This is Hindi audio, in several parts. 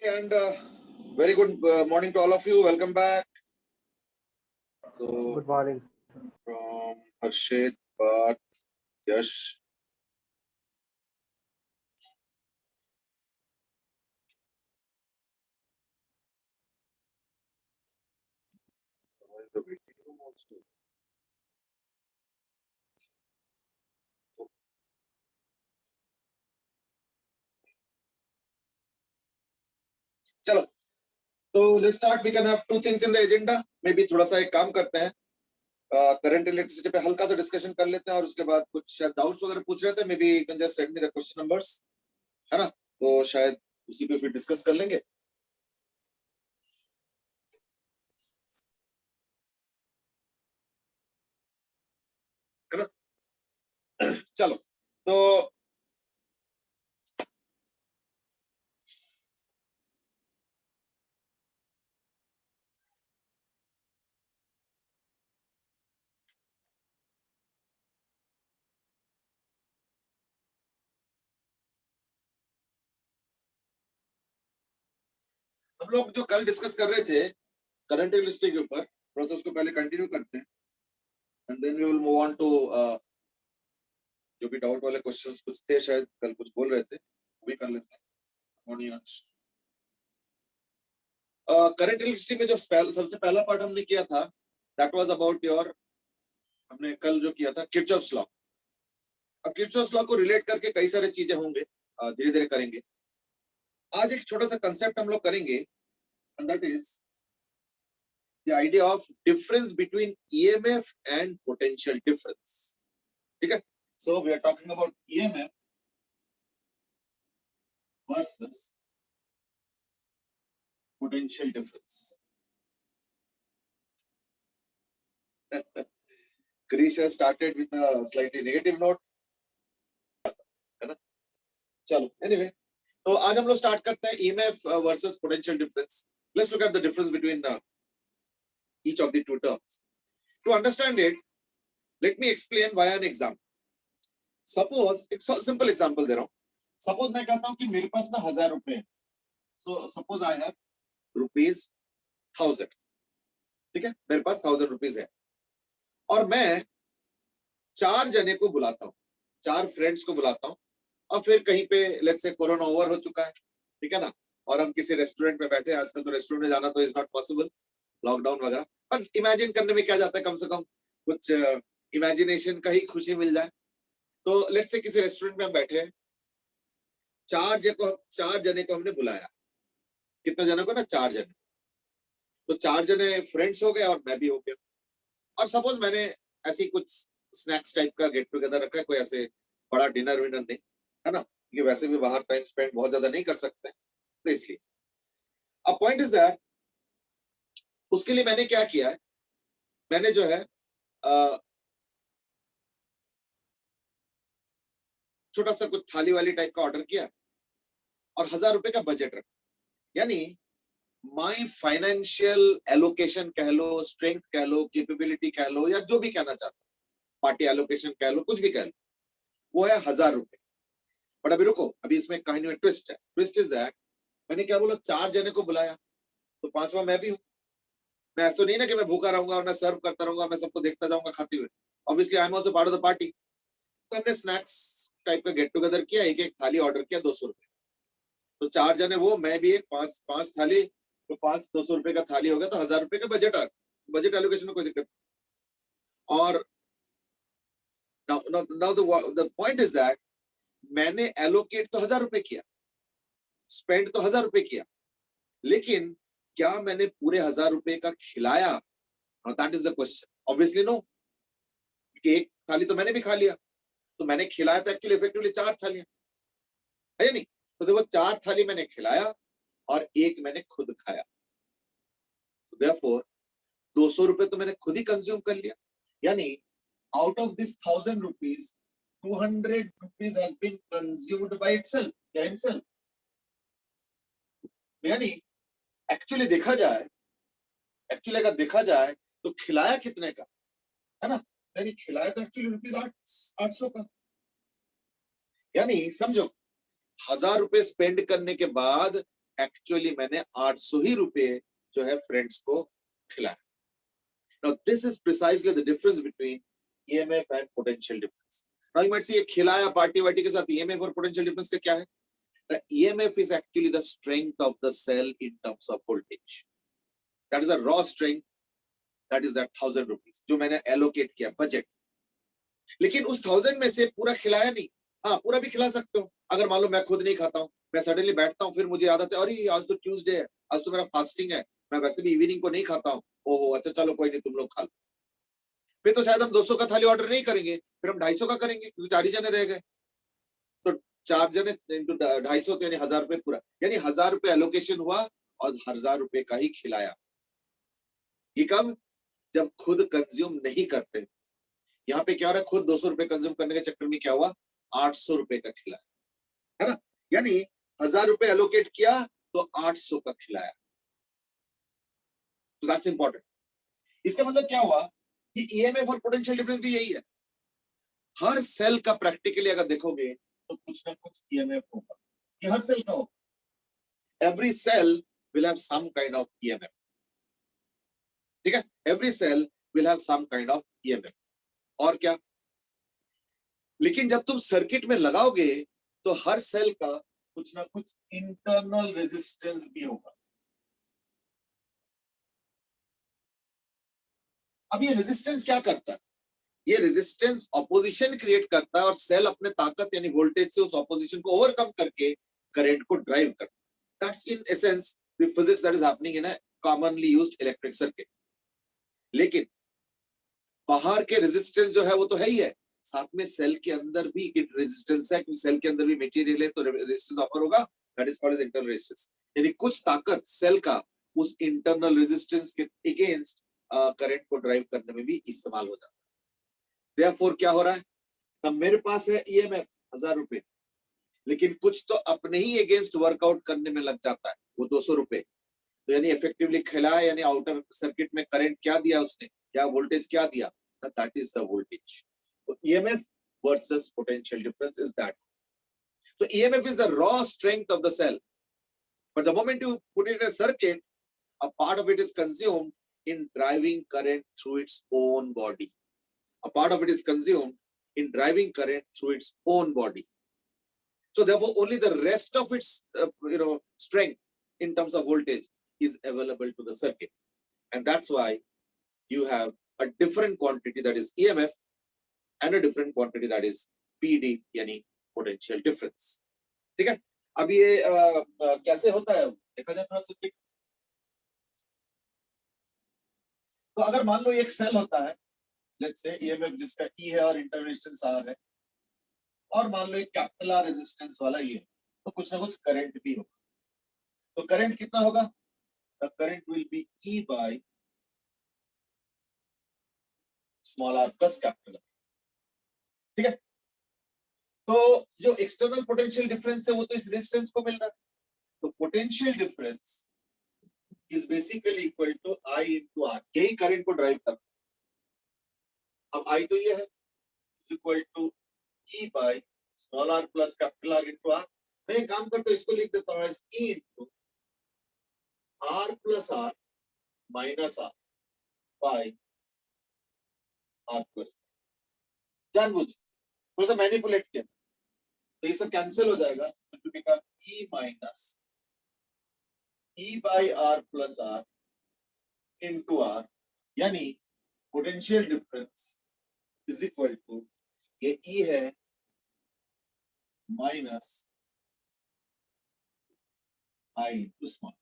And very good morning to all of you. Welcome back. So, Good morning. from Harshit, Parth, Yash. चलो, तो let's start. We can have two things in the agenda. Maybe थोड़ा सा एक काम करते हैं. करंट इलेक्ट्रिसिटी पे हल्का सा डिस्कशन कर लेते हैं और उसके बाद कुछ शायद डाउट्स वगैरह पूछ रहे थे. May be you can just send me the question numbers, है ना? तो शायद उसी पे फिर डिस्कस कर लेंगे. है ना? चलो, तो हम लोग जो कल डिस्कस कर रहे थे करंट इलेक्ट्रिसिटी के ऊपर, प्रोसेस उसको पहले कंटिन्यू करते हैं and then we will move on to जो भी डाउट वाले क्वेश्चंस कुछ थे, शायद कल कुछ बोल रहे थे, वो भी कर लेते हैं. मॉर्निंग करंट इलेक्ट्रिसिटी में जो सबसे पहला पार्ट हमने किया था, दैट वाज अबाउट योर, हमने कल जो किया था किरचॉफ्स लॉ. अब किरचॉफ्स लॉ को रिलेट करके कई सारी चीजें होंगे, धीरे धीरे करेंगे. आज एक छोटा सा कंसेप्ट हम लोग करेंगे and that is the idea of difference between EMF and potential difference. ठीक है? So we are talking about EMF versus potential difference. Krish has started with a slightly negative note. है ना? चलो, anyway, तो आज हम लोग स्टार्ट करते हैं EMF versus potential difference. Let's look at the difference between each of the two terms. To understand it, let me explain via an example. Suppose एक simple example दे रहा हूँ. Suppose मैं कहता हूँ कि मेरे पास ना 1000 रुपए है. So suppose I have ₹1000. ठीक है? मेरे पास 1000 रुपीज है और मैं 4 जने को बुलाता हूँ, 4 फ्रेंड्स को बुलाता हूँ और फिर कहीं पे लेट्स से कोरोना ओवर हो चुका है, ठीक है ना, और हम किसी रेस्टोरेंट में बैठे हैं. आजकल तो रेस्टोरेंट में जाना तो इज नॉट पॉसिबल, लॉकडाउन वगैरह, पर इमेजिन करने में क्या जाता है, कम से कम कुछ इमेजिनेशन का ही खुशी मिल जाए. तो लेट्स से किसी रेस्टोरेंट में हम बैठे हैं, 4 जने को हमने बुलाया. कितने जने को ना? 4 जने. तो 4 जने फ्रेंड्स हो गए और मैं भी हो गया. और सपोज मैंने ऐसी कुछ स्नैक्स टाइप का गेट टुगेदर रखा है, कोई ऐसे बड़ा डिनर विनर नहीं, है ना, क्योंकि वैसे भी बाहर टाइम स्पेंड बहुत ज्यादा नहीं कर सकते, तो इसलिए. अब पॉइंट इज दैट उसके लिए मैंने क्या किया है, मैंने जो है छोटा सा कुछ थाली वाली टाइप का ऑर्डर किया और 1000 रुपए का बजट रखा. यानी माई फाइनेंशियल एलोकेशन कह लो, स्ट्रेंथ कह लो, कैपेबिलिटी कह लो, या जो भी कहना चाहते, पार्टी एलोकेशन कह लो, कुछ भी कह लो, वो है 1000 रुपए. बट अभी रुको, अभी इसमें कहानी में ट्विस्ट है. ट्विस्ट इज दैट मैंने क्या बोला, 4 जने को बुलाया तो 5वां मैं भी हूँ. मैं ऐसा तो नहीं ना कि मैं भूखा रहूंगा और मैं सर्व करता रहूंगा, मैं सबको देखता जाऊंगा खाते हुए. Obviously I am also part of the party. तो हमने स्नैक्स टाइप का गेट टुगेदर किया, एक एक थाली ऑर्डर किया 200 रुपए. तो 4 जने वो, मैं भी एक, 5 थाली, तो 5 200 रुपए का थाली हो गया, तो 1000 रुपए का बजट आ, बजट एलोकेशन में कोई दिक्कत. और now the point is that मैंने एलोकेट तो 1000 रुपए किया, स्पेंड तो 1000 रुपए किया, लेकिन क्या मैंने पूरे 1000 रुपए का खिलाया? That is the question. Obviously no, कि एक थाली तो मैंने भी खा लिया, तो मैंने खिलाया तो एक्चुअली इफेक्टिवली 4 थालियां, है या नहीं? तो देखो, 4 थाली मैंने खिलाया और एक मैंने खुद खाया. देयरफॉर 200 रुपए तो मैंने खुद ही कंज्यूम कर लिया. यानी out of this 1000 rupees 200 rupees has been consumed by itself, by himself. यानी एक्चुअली देखा जाए, एक्चुअली अगर देखा जाए तो खिलाया कितने का, है ना? यानी खिलाया तो एक्चुअली ₹800 का. यानी समझो, 1000 रुपए स्पेंड करने के बाद एक्चुअली मैंने 800 ही रुपए जो है फ्रेंड्स को खिलाया. Now this is precisely the difference between EMF and potential difference. Now you might say ये खिलाया पार्टी वार्टी के साथ EMF और potential difference का क्या है? The EMF is actually the strength of the cell in terms of voltage. That is a raw strength. That is that 1,000 rupees जो मैंने allocate किया बजट. लेकिन उस 1,000 में से पूरा खिलाया नहीं. हाँ, पूरा भी खिला सकते हो. अगर मान लो मैं खुद नहीं खाता हूँ, मैं सडनली बैठता हूँ, फिर मुझे याद आता है अरे आज तो ट्यूसडे है, आज तो मेरा फास्टिंग है, मैं वैसे भी इवनिंग को नहीं खाता हूँ. ओहो अच्छा चलो कोई नहीं, तुम लोग खा लो. फिर तो शायद हम 200 का थाली ऑर्डर नहीं करेंगे, फिर हम 250 का करेंगे क्योंकि 4 ही जने रह गए. तो 4 जने इंटू 250 तो यानी 1,000 रुपए पूरा, यानी 1,000 रुपए एलोकेशन हुआ और 1,000 रुपए का ही खिलाया. ये कब? जब खुद कंज्यूम नहीं करते. यहाँ पे क्या हो रहा है, खुद 200 रुपए कंज्यूम करने के चक्कर में क्या हुआ, 800 रुपए का खिलाया, है ना. यानी 1,000 रुपए एलोकेट किया तो 800 का खिलाया. तो दैट्स इंपॉर्टेंट. इसका मतलब क्या हुआ कि ईएमएफ और पोटेंशियल डिफरेंस भी यही है. हर सेल का प्रैक्टिकली अगर देखोगे तो कुछ ना कुछ ईएमएफ होगा. ये हर सेल का होगा. Every cell will have some kind of EMF. ठीक है, every cell will have some kind of EMF. और क्या, लेकिन जब तुम सर्किट में लगाओगे तो हर सेल का कुछ ना कुछ इंटरनल रेजिस्टेंस भी होगा. अब ये रेजिस्टेंस क्या करता है? ये रेजिस्टेंस ऑपोजिशन क्रिएट करता है और सेल अपने ताकत यानी वोल्टेज से उस ऑपोजिशन को ओवरकम करके करंट को ड्राइव करता है. That's in essence the physics that is happening in a commonly used electric circuit. लेकिन बाहर के रेजिस्टेंस जो है वो तो है ही है, साथ में सेल के अंदर भी रेजिस्टेंस है, क्योंकि सेल के अंदर भी मटेरियल है तो रेजिस्टेंस ऑफर होगा. That is called as internal resistance. यानी कुछ ताकत सेल का उस इंटरनल रेजिस्टेंस के अगेंस्ट करंट को ड्राइव करने में भी इस्तेमाल हो जाता है. Therefore क्या हो रहा है, अब मेरे पास है ईएमएफ 1,000 रुपए, लेकिन कुछ तो अपने ही अगेंस्ट वर्कआउट करने में लग जाता है, वो 200 रुपए. तो यानी इफेक्टिवली खिलाया, यानी आउटर सर्किट में करंट क्या दिया उसने, क्या वोल्टेज क्या दिया, दैट इज द वोल्टेज. तो EMF versus potential difference is that. तो EMF is the raw strength of the cell, but the moment you put it in a circuit, a part of it is consumed in driving current through its own body. A part of it is consumed in driving current through its own body. So therefore only the rest of its strength in terms of voltage is available to the circuit. And that's why you have a different quantity that is EMF and a different quantity that is PD यानी potential difference. ठीक है, अब ये कैसे होता है देखा जाए थोड़ा सर्किट. तो अगर मान लो एक सेल होता है, लेट्स से ईएमएफ जिसका ई है और इंटरनल रेजिस्टेंस आर है, और मान लो एक कैपिटल आर रेजिस्टेंस वाला ये, तो कुछ ना कुछ करंट भी होगा. तो करंट कितना होगा, the current will be E by small R plus capital R. ठीक है, तो जो एक्सटर्नल पोटेंशियल डिफरेंस है वो तो इस रेजिस्टेंस को मिल रहा है. तो potential difference is basically equal to I into R. यही करंट को ड्राइव करता है. अब I तो ये है, is equal to E by small r plus capital R into R. मैं एक काम करता हूँ, इसको लिख देता हूँ as E into R plus R minus R by R plus R. जानबूझ थोड़ा सा मैनिपुलेट किया तो ये सब कैंसिल हो जाएगा, तो become E minus E by R plus R into R, यानी potential difference is equal to ये E है माइनस I इंटू स्मॉल.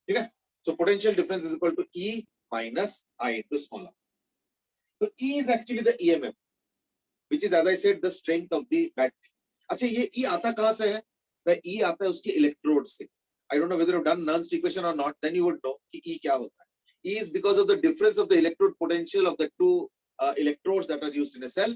ठीक है, so potential difference is equal to E minus I into small r. So E is actually the EMF, which is as I said the strength of the battery. अच्छा, ये E आता कहाँ से है? E आता है उसके इलेक्ट्रोड से. I don't know whether you've done Nernst equation or not, then you would know कि E क्या होता है. E is because of the difference of the electrode potential of the two electrodes that are used in a cell.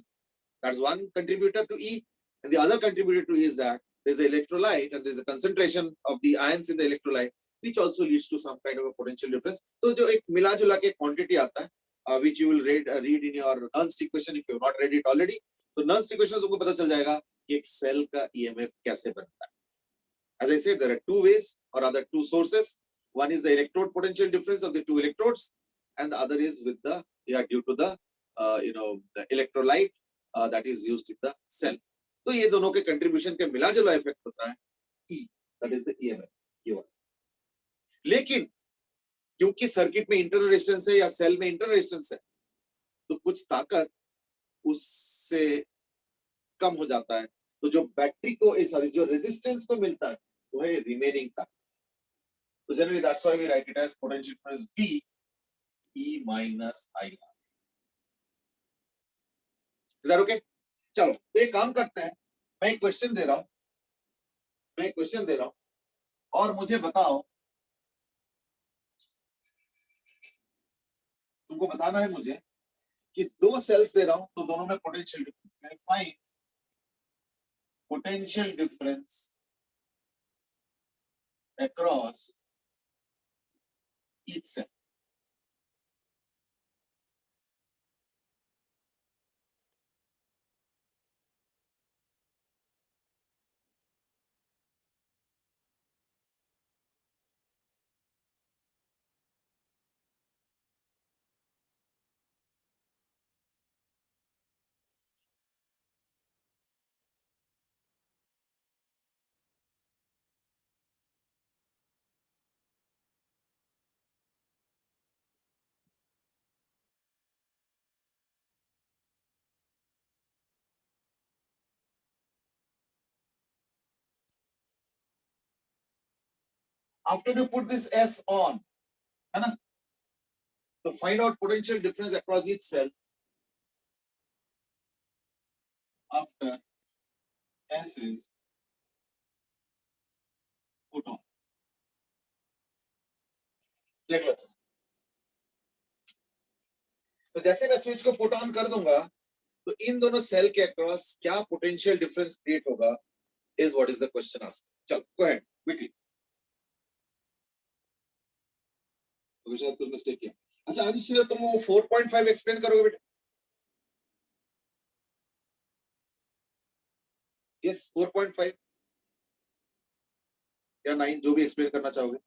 That's one contributor to E, and the other contributor to E is that there's an electrolyte and there's a concentration of the ions in the electrolyte which also leads to some kind of a potential difference. तो जो एक मिला जुला के quantity आता है, which you will read in your Nernst equation if you have not read it already. तो Nernst equation तुमको पता चल जाएगा कि एक cell का EMF कैसे बनता है. As I said, there are two ways or other two sources. One is the electrode potential difference of the two electrodes, and the other is with the due to the the electrolyte that is used in the cell. तो ये दोनों के contribution के मिला जुला effect होता है E, that is the EMF. ये वाला. लेकिन क्योंकि सर्किट में इंटरनल रेजिस्टेंस है या सेल में इंटरनल रेजिस्टेंस है, तो कुछ ताकत उससे कम हो जाता है. तो जो बैटरी को सॉरी जो रेजिस्टेंस को मिलता है वो है रिमेनिंग ताकत. तो generally that's why we write it as potential difference V E minus IR. Is that okay? चलो तो एक काम करते हैं, मैं एक क्वेश्चन दे रहा हूं और मुझे बताओ, तुमको बताना है मुझे कि दो सेल्स दे रहा हूं तो दोनों में potential difference. Find potential difference across each cell. After you put this S on, है ना, to find out potential difference across each cell, after S is put on. देख लो. तो जैसे मैं स्विच को पुट ऑन कर दूंगा तो इन दोनों सेल के अक्रॉस क्या पोटेंशियल डिफरेंस क्रिएट होगा, is what is the question asked. चलो गो अहेड क्विकली. तो शायद कुछ मिस्टेक किया. अच्छा आदित्य तुम वो 4.5 एक्सप्लेन करोगे बेटा? यस 4.5 या 9 जो भी एक्सप्लेन करना चाहोगे.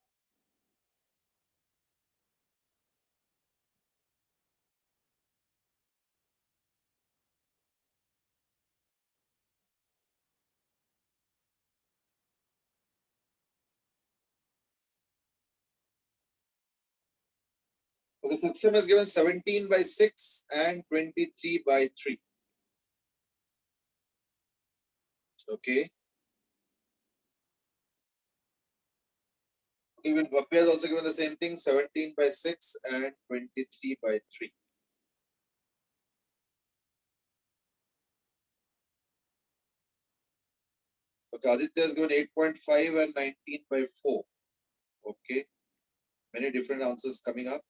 Okay, section is given 17/6 and 23/3. Okay. Even Bhappy has also given the same thing, 17/6 and 23/3. Okay, Aditya has given 8.5 and 19/4. Okay, many different answers coming up.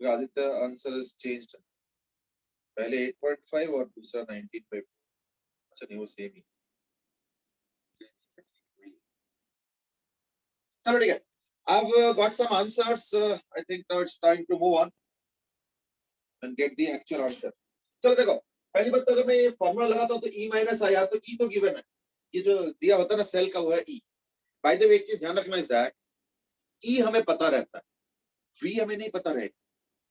Aditya answer is changed. पहले 8.5 और दूसरा 19/4. अच्छा नहीं वो सेम ही. चलो ठीक है. I've got some answers. I think now it's time to move on and get the actual answer. चलो देखो, पहली बात तो अगर मैं ये फॉर्मूला लगाता हूँ तो E minus I R, तो E तो गिवन है. ये जो दिया होता है ना सेल का वो है E. By the way एक चीज ध्यान रखना is that E हमें पता रहता है, V हमें नहीं पता रहेगा.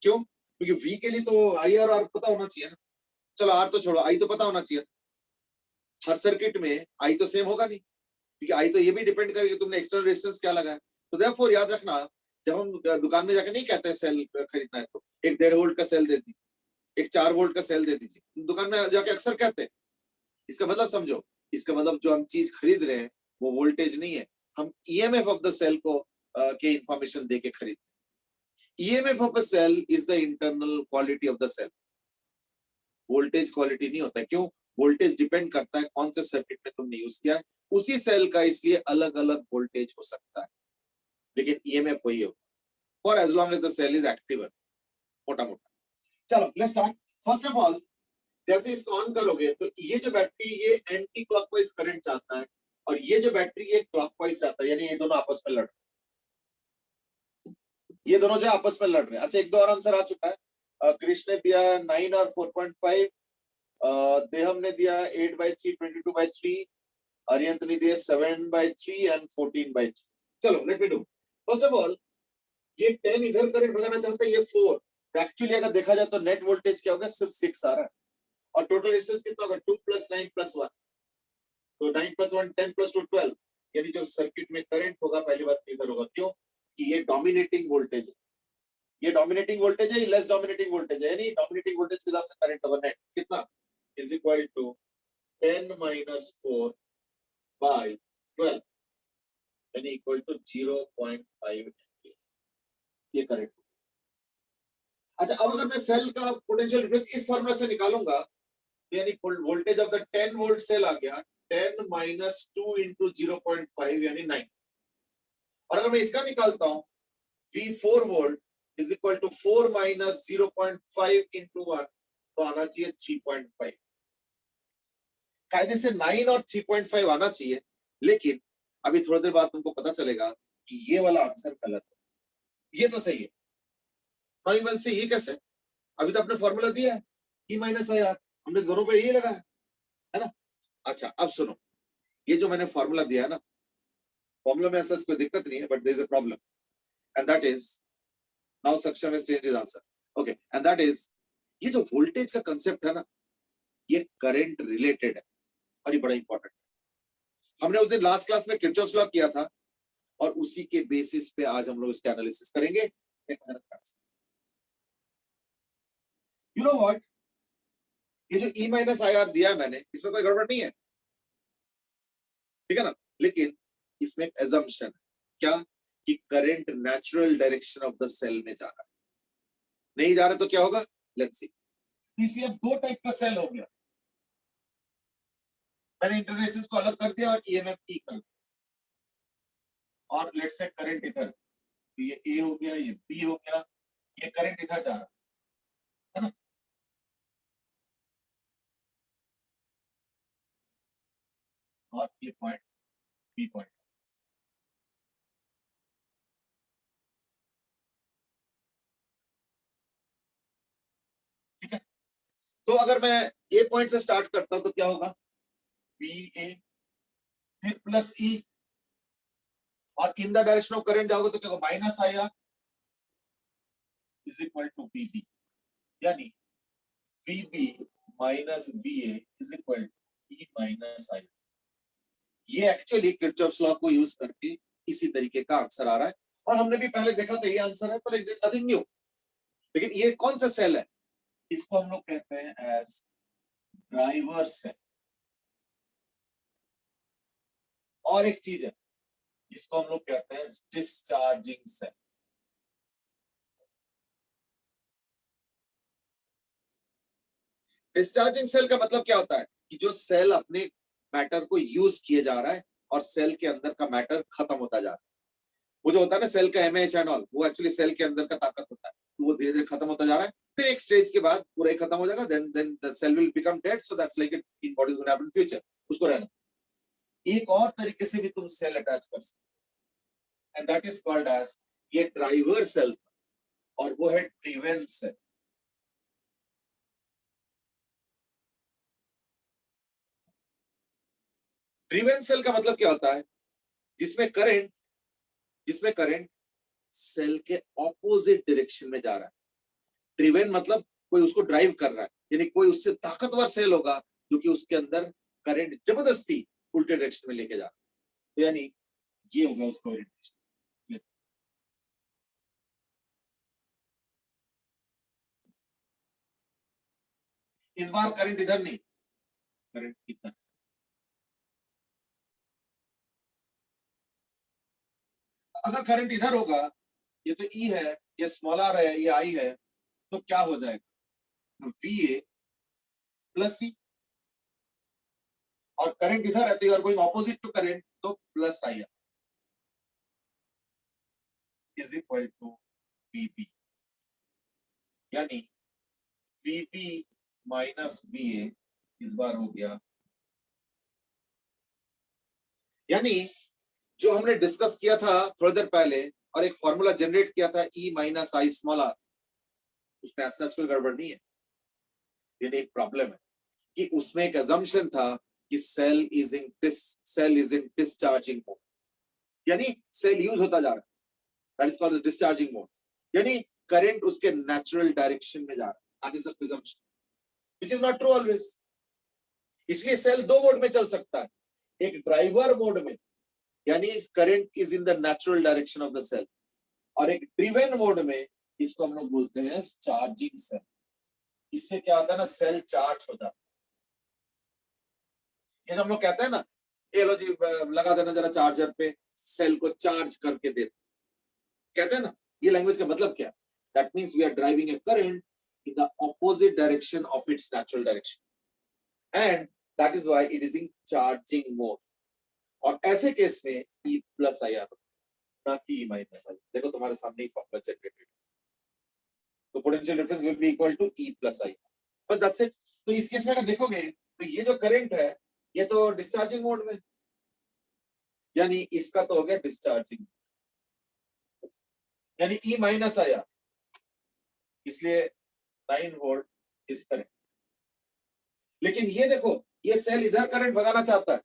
क्यों? क्योंकि V के लिए तो I और R पता होना चाहिए ना. चलो R तो छोड़ो, I तो पता होना चाहिए. हर सर्किट में I तो सेम होगा नहीं, क्योंकि I तो ये भी डिपेंड करेगा तुमने एक्सटर्नल रेजिस्टेंस क्या लगाया. तो देयरफॉर याद रखना, जब हम दुकान में जाकर नहीं कहते हैं सेल खरीदना है तो एक 1.5 वोल्ट का सेल दे दीजिए, एक 4 वोल्ट का सेल दे दीजिए. दुकान में जाके अक्सर कहते हैं. इसका मतलब समझो, इसका मतलब जो हम चीज खरीद रहे हैं वो वोल्टेज नहीं है, हम ईएमएफ ऑफ द सेल को के इंफॉर्मेशन देके खरीद. EMF of a cell is the internal quality of the cell. Voltage quality नहीं होता है. क्यों? वोल्टेज डिपेंड करता है कौन से सर्किट में तुमने यूज किया है उसी सेल का, इसलिए अलग अलग वोल्टेज हो सकता है, लेकिन ईएमएफ वही होगा for as long as the cell is active. मोटा मोटा चलो let's start. First of all, जैसे इसको ऑन करोगे तो ये जो बैटरी ये एंटी क्लॉकवाइज करंट चाहता है और ये जो बैटरी ये क्लॉकवाइज चाहता है, यानी ये दोनों आपस में लड़ रहे हैं। ये दोनों जो आपस में लड़ रहे हैं। अच्छा, एक दो और आंसर आ चुका है। कृष्ण ने दिया 9 और 4.5, देहम ने दिया 8/3, 22/3, अरियंत ने दिया 7/3 एंड 14/3। चलो let me do. First of all, ये 10 इधर करंट भगाना चाहता है, ये 4। एक्चुअली अगर देखा जाए तो नेट वोल्टेज क्या होगा, सिर्फ 6 आ रहा है और टोटल रेजिस्टेंस कितना होगा, 2 + 9 + 1। तो 9 + 1 10 + 2 12, यानी जो सर्किट में करंट होगा पहली बात इधर होगा। क्यों? कि ये डोमिनेटिंग वोल्टेज है। ये डोमिनेटिंग वोल्टेज है, ये लेस डोमिनेटिंग वोल्टेज है, यानी डोमिनेटिंग वोल्टेज के हिसाब से करंट होगा नेट कितना, इज इक्वल टू 10 - 4/12, यानी इक्वल टू 0.5 एम्पीयर। ये करंट। अच्छा, अब अगर मैं सेल का पोटेंशियल डिफरेंस इस फार्मूला से निकालूंगा, यानी voltage of the 10 volt cell आ गया 10 - 2 × 0.5 यानी 9। और अगर मैं इसका निकालता हूं V4 volt is equal to 4 - 0.5 × 1, तो आना चाहिए 3.5। कायदे से 9 और 3.5 आना चाहिए, लेकिन अभी थोड़ी देर बाद तुमको पता चलेगा कि ये वाला आंसर गलत है। ये तो सही है। 9 से ये कैसे? अभी तो आपने फॉर्मूला दिया है E - IR, हमने दोनों पे यही लगाया है ना। अच्छा, अब सुनो, ये जो मैंने फॉर्मूला दिया है ना, फॉर्मूला में ऐसा कोई दिक्कत नहीं है, but there is a problem and that is now Saksham has changed his answer. Okay, and that is ये जो वोल्टेज का कांसेप्ट है ना, ये करंट रिलेटेड है और ये बड़ा इंपॉर्टेंट है। हमने उस दिन लास्ट क्लास में किरचॉफ्स लॉ किया था और उसी के बेसिस पे आज हम लोग इसका एनालिसिस करेंगे। यू नो व्हाट, ये जो E - IR दिया है मैंने, इसमें कोई गड़बड़ नहीं है, ठीक है ना। लेकिन इसमें एक assumption है, क्या, कि current natural direction of the cell में जा रहा है। नहीं जा रहा तो क्या होगा, लेट्स सी। TCF दो टाइप का सेल हो गया, मैंने इंटरनेशनल को अलग कर दिया और EMF E कर दिया, और लेट्स से करंट इधर, तो ये A हो गया, ये B हो गया, ये करंट इधर जा रहा है ना। और ये पॉइंट B पॉइंट, ठीक है। तो अगर मैं A पॉइंट से स्टार्ट करता हूं तो क्या होगा, BA, फिर प्लस E, और in the direction of current जाओगे तो क्या होगा, -IR is equal to VB, यानी VB - VA is equal to E - IR। ये एक्चुअली किरचॉफ्स लॉ को यूज करके इसी तरीके का आंसर आ रहा है, और हमने भी पहले देखा था ये आंसर है, पर नथिंग न्यू। लेकिन ये कौन सा सेल है, इसको हम लोग कहते हैं एज ड्राइवर सेल। और एक चीज है, इसको हम लोग कहते हैं डिस्चार्जिंग सेल। डिस्चार्जिंग सेल का मतलब क्या होता है, कि जो सेल अपने मैटर को यूज किए जा रहा है और सेल के अंदर का मैटर खत्म होता जा रहा है। वो जो होता है ना सेल का MAH एंड ऑल, वो एक्चुअली सेल के अंदर का ताकत होता है, तो वो धीरे धीरे खत्म होता जा रहा है। फिर एक स्टेज के बाद पूरा ही खत्म हो जाएगा, then the cell will become dead, so that's like it in what is going to happen in future, उसको रहना। एक और तरीके से भी तुम सेल अटैच कर सकते, and that is called as, ये ड्राइवर सेल और वो है ड्रिवेन सेल। ड्रिवेन सेल का मतलब क्या होता है, जिसमें करंट जिसमें करंट सेल के ऑपोजिट डायरेक्शन में जा रहा है। ड्रिवेन मतलब कोई उसको ड्राइव कर रहा है, यानी कोई उससे ताकतवर सेल होगा जो कि उसके अंदर करंट जबरदस्ती उल्टे डायरेक्शन में लेके जा रहा है, तो यानी ये होगा उसका ओरिएंटेशन। इस बार करंट इधर नहीं, करंट इधर। अगर करंट इधर होगा, ये तो E है, ये स्मॉल r है, ये I है, तो क्या हो जाएगा, VA प्लस C। और करंट इधर है तो you are going opposite to current, तो plus IR is equal to VB, यानी VP माइनस VA इस बार हो गया, यानी जो हमने डिस्कस किया था थोड़ी देर पहले और एक फॉर्मूला जनरेट किया था E minus I small R, उसमें ऐसा कोई गड़बड़ नहीं है। ये एक प्रॉब्लम है कि उसमें एक अजम्पशन था कि cell is in discharging mode, यानी सेल यूज होता जा रहा है, that is called discharging mode, यानी करंट उसके नेचुरल डायरेक्शन में जा रहा है, that is the presumption which is not true always. इसलिए सेल दो मोड में चल सकता है, एक ड्राइवर मोड में, यानी current is in the natural direction of the cell, और एक ड्रिवन मोड में, इसको हम लोग बोलते हैं चार्जिंग सेल। इससे क्या होता है ना, सेल चार्ज होता है। ये हम लोग कहते हैं ना, ये लो जी लगा देना जरा चार्जर पे, सेल को चार्ज करके दे, कहते हैं ना, ये लैंग्वेज का मतलब क्या है? That means we are driving a current in the opposite direction of its natural direction and that is why it is in charging mode. और ऐसे केस में E प्लस आई आर, ना कि E माइनस आई। देखो तुम्हारे सामने ही फॉर्मूला जनरेटेड, तो potential difference will be equal to E plus I, बस दैट्स इट। तो इस केस में अगर देखोगे तो ये जो करंट है ये तो डिस्चार्जिंग मोड में, यानी इसका तो हो गया डिस्चार्जिंग, यानी E माइनस आया, इसलिए 9 वोल्ट इस करंट। लेकिन ये देखो, ये सेल इधर करंट भगाना चाहता है,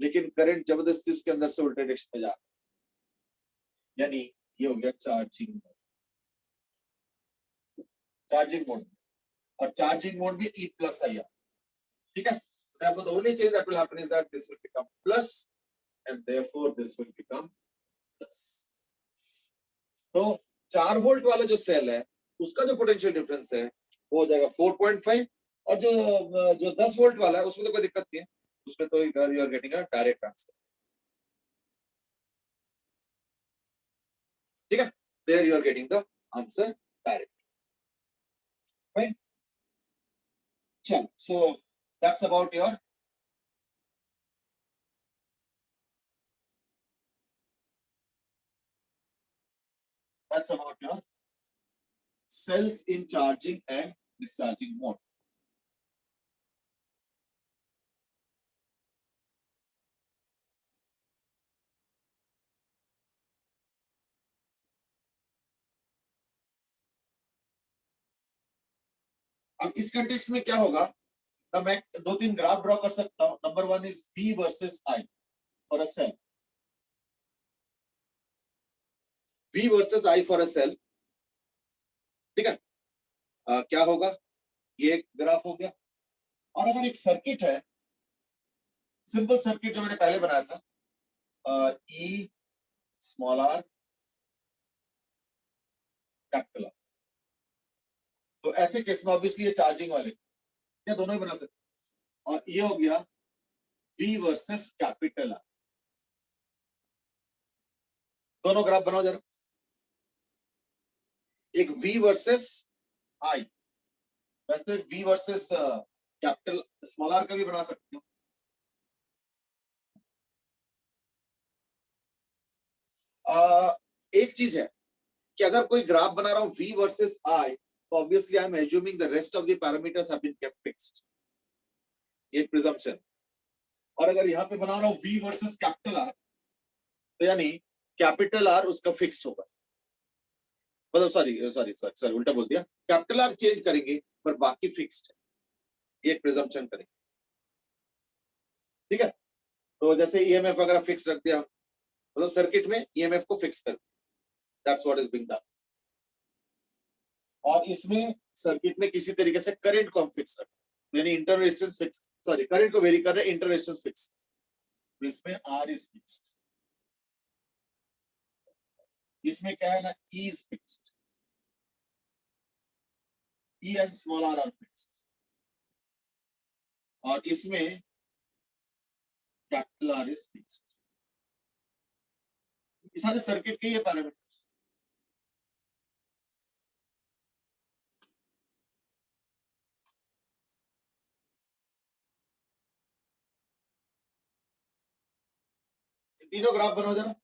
लेकिन करंट जबरदस्ती उसके अंदर से उल्टे डायरेक्शन में जा रहा है, यानी ये हो गया चार्जिंग मोड, चार्जिंग मोड। और चार्जिंग मोड में E प्लस आया, ठीक है। Therefore, the only change that will happen is that this will become plus and therefore this will become plus. तो 4 वोल्ट वाला जो सेल है उसका जो पोटेंशियल डिफरेंस है वो हो जाएगा 4.5, और जो 10 वोल्ट वाला है उसमें तो कोई दिक्कत नहीं है, उसमें तो you are getting a direct answer, ठीक है। There you are getting the answer direct, fine. चलो, so that's about your cells in charging and discharging mode. अब इस कंटेक्स्ट में क्या होगा ना, मैं 2-3 ग्राफ ड्रॉ कर सकता हूं। Number 1 is V versus I for a cell, V versus I for a cell, ठीक है। क्या होगा, ये एक ग्राफ हो गया। और अगर एक सर्किट है, सिंपल सर्किट जो मैंने पहले बनाया था, E small r capital R, तो ऐसे केस में ऑब्वियसली ये चार्जिंग वाले या दोनों ही बना सकते। और ये हो गया V वर्सेस कैपिटल R, दोनों ग्राफ बनाओ जरा। एक V वर्सेस I, वैसे V versus capital small r का भी बना सकते हो। एक चीज है कि अगर कोई ग्राफ बना रहा हूं V वर्सेस I, तो obviously I am assuming the rest of the parameters have been kept fixed, ये प्रिजम्पशन। और अगर यहां पे बना रहा हूं V वर्सेस कैपिटल R, तो यानी कैपिटल R उसका फिक्स्ड होगा, मतलब सॉरी सॉरी सॉरी सॉरी उल्टा बोल दिया, कैपिटल R चेंज करेंगे पर बाकी फिक्स्ड है, ये प्रिजम्पशन करेंगे, ठीक है। तो जैसे ईएमएफ अगर फिक्स रख दिया, मतलब सर्किट में ईएमएफ को फिक्स कर, that's what is being done. और इसमें सर्किट में किसी तरीके से करंट को हम फिक्स रख, यानी inter resistance fix, sorry current को वेरी कर रहे हैं, इंटर रेजिस्टेंस फिक्स, तो इसमें R इज फिक्स्ड, इसमें क्या है ना, E is fixed, E and small r R fixed, और इसमें कैपिटल R इज फिक्स्ड। ये सारे सर्किट के ये पैरामीटर, तीनों ग्राफ बनाओ जरा।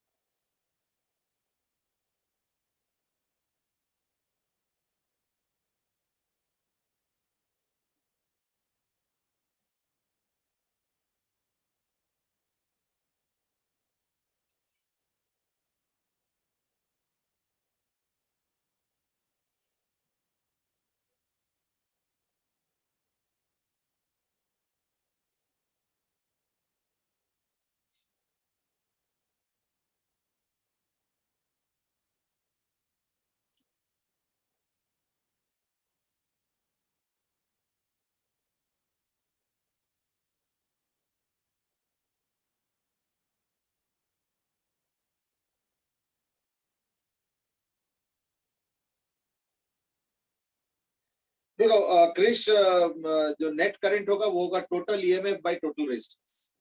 देखो क्रिश, जो नेट करंट होगा वो होगा total EMF by total resistance,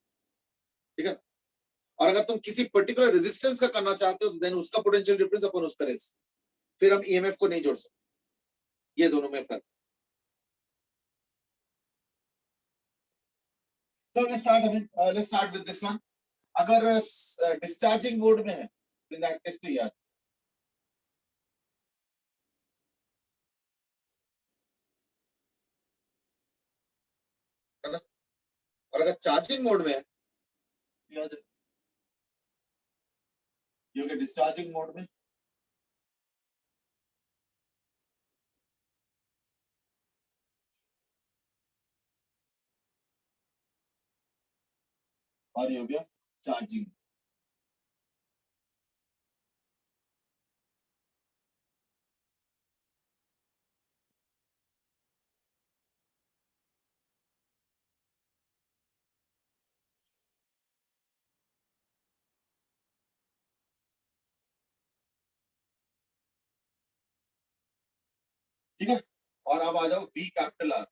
ठीक है। और अगर तुम किसी पर्टिकुलर रेजिस्टेंस का करना चाहते हो देन उसका पोटेंशियल डिफरेंस अपन उसका रेजिस्टेंस, फिर हम ईएमएफ को नहीं जोड़ सकते, ये दोनों में फर्क। So let's start with this one. अगर डिस्चार्जिंग मोड में है तो इन दैट केस तो याद है ना, और अगर चार्जिंग मोड में है याद है, ये हो गया डिस्चार्जिंग मोड में। और ये हो गया चार्जिंग। ठीक है, और अब आ जाओ V capital R.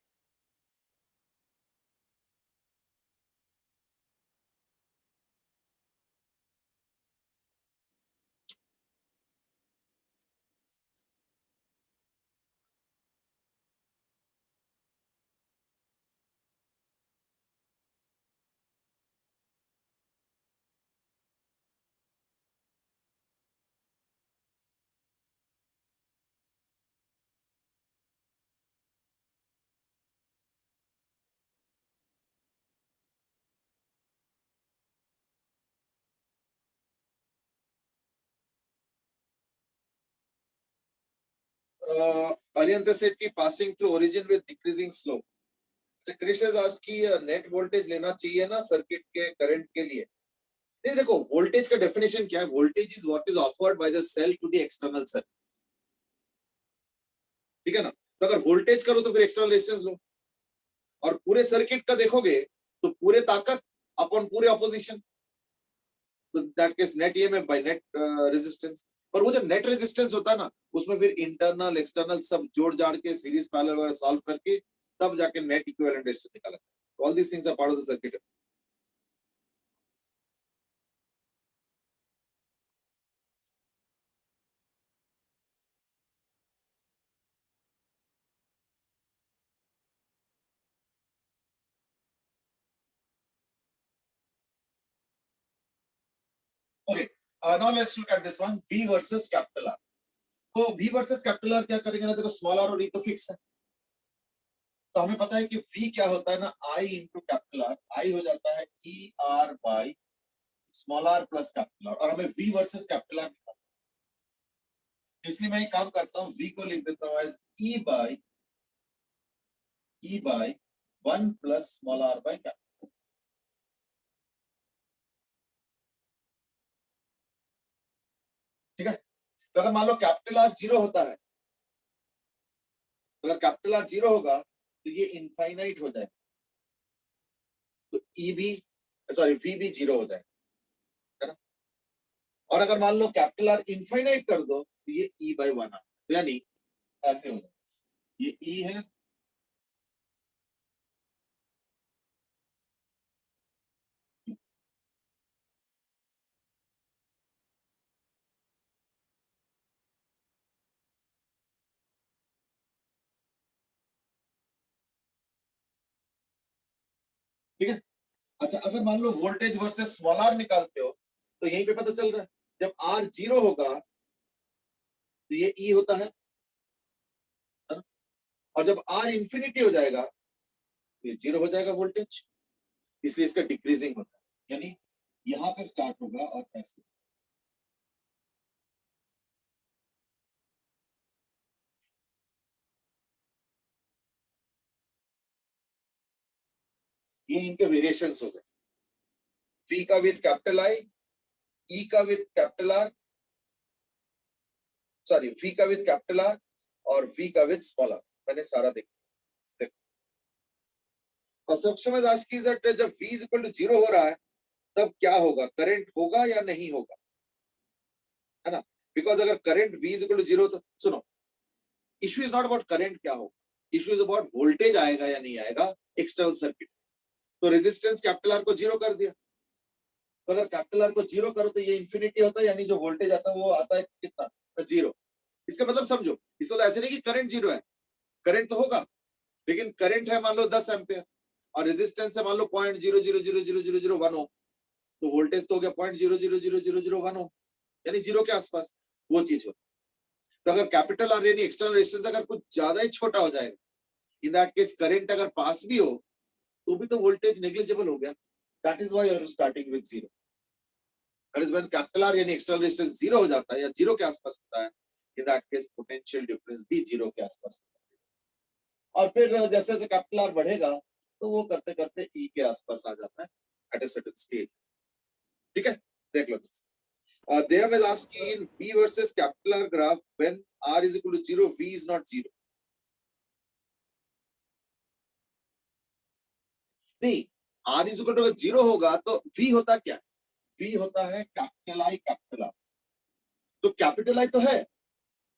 Arihant said कि passing through origin with decreasing slope. Krish has asked कि नेट वोल्टेज लेना चाहिए ना सर्किट के करंट के लिए। नहीं देखो, वोल्टेज का डेफिनेशन क्या है, voltage is what is offered by the cell to the external circuit, ठीक है ना। तो अगर वोल्टेज करो तो फिर एक्सटर्नल रेजिस्टेंस लो, और पूरे सर्किट का देखोगे तो पूरे ताकत अपन पूरे ऑपोजिशन, तो that case net EMF by net resistance. पर वो जब नेट रेजिस्टेंस होता है ना उसमें फिर इंटरनल एक्सटर्नल सब जोड़ जाड़ के सीरीज पैरेलल वगैरह सॉल्व करके तब जाके नेट इक्विवेलेंट रेजिस्टेंस निकाला। All these things are part of the circuit. Okay, now let's look at this one, V versus capital R। तो V वर्सेस कैपिटल R क्या करेंगे ना, देखो स्मॉल r और E तो फिक्स है, तो हमें पता है कि V क्या होता है ना, I into capital R, I हो जाता है ER by small r plus capital R, और हमें V वर्सेस कैपिटल R निकालना है। इसलिए मैं एक काम करता हूँ, V को लिख देता हूँ as E by 1 plus small r by capital. ठीक है, तो अगर मान लो कैपिटल R जीरो होता है, अगर कैपिटल R जीरो होगा तो ये इनफाइनाइट हो जाएगा, तो E भी सॉरी V भी जीरो हो जाएगा, है ना। और अगर मान लो कैपिटल R इनफाइनाइट कर दो तो ये E बाई 1 आ, तो यानी ऐसे हो जाएगा, ये E है, ठीक है। अच्छा, अगर मान low voltage versus small r निकालते हो तो यहीं पे पता चल रहा है, जब R जीरो होगा तो ये E होता है ना? और जब R इंफिनिटी हो जाएगा तो ये जीरो हो जाएगा वोल्टेज, इसलिए इसका डिक्रीजिंग होता है, यानी यहां से स्टार्ट होगा और ऐसे। ये इनके वेरिएशंस हो गए, V का विद कैपिटल I, E का with capital R, sorry V का विद कैपिटल R और V का विद स्मॉल r, मैंने सारा देखा। और सबसे मैं आज की जब V is equal to zero हो रहा है तब क्या होगा, करंट होगा या नहीं होगा, है ना। बिकॉज अगर current V is equal to zero, तो सुनो, issue is not about current क्या होगा, इश्यू इज अबाउट वोल्टेज आएगा या नहीं आएगा एक्सटर्नल सर्किट। तो रेजिस्टेंस कैपिटल आर को जीरो कर दिया, तो अगर कैपिटल आर को जीरो करो तो ये इंफिनिटी होता है, यानी जो वोल्टेज आता है वो आता है कितना, जीरो। इसका मतलब समझो, इसको तो ऐसे नहीं कि करंट जीरो है, करंट तो होगा, लेकिन करंट है मान लो 10 एम्पियर और रेजिस्टेंस है मान लो 0.0000001 ओम, तो वोल्टेज तो हो गया 0.0000001 ओम, यानी जीरो के आसपास वो चीज हो। तो अगर कैपिटल आर यानी एक्सटर्नल रेजिस्टेंस अगर कुछ ज्यादा ही छोटा हो जाएगा, इन दैट केस करंट अगर पास भी हो तो भी तो वोल्टेज नेग्लिजिबल हो गया। That is why you are starting with zero. That is when capital R यानी एक्सटर्नल रेजिस्टेंस जीरो हो जाता है या जीरो के आसपास होता है, in that case potential difference भी जीरो के आसपास होता है। और फिर जैसे जैसे कैपिटल आर बढ़ेगा तो वो करते करते ई के आसपास आ जाता है एट अ सर्टेन स्टेज। ठीक है, देख लो। They have asked in V versus capital R graph when R is equal to 0, V is not 0. नहीं, R is equal to 0 होगा तो V होता क्या, V होता है कैपिटल I कैपिटल R। तो कैपिटल I तो है,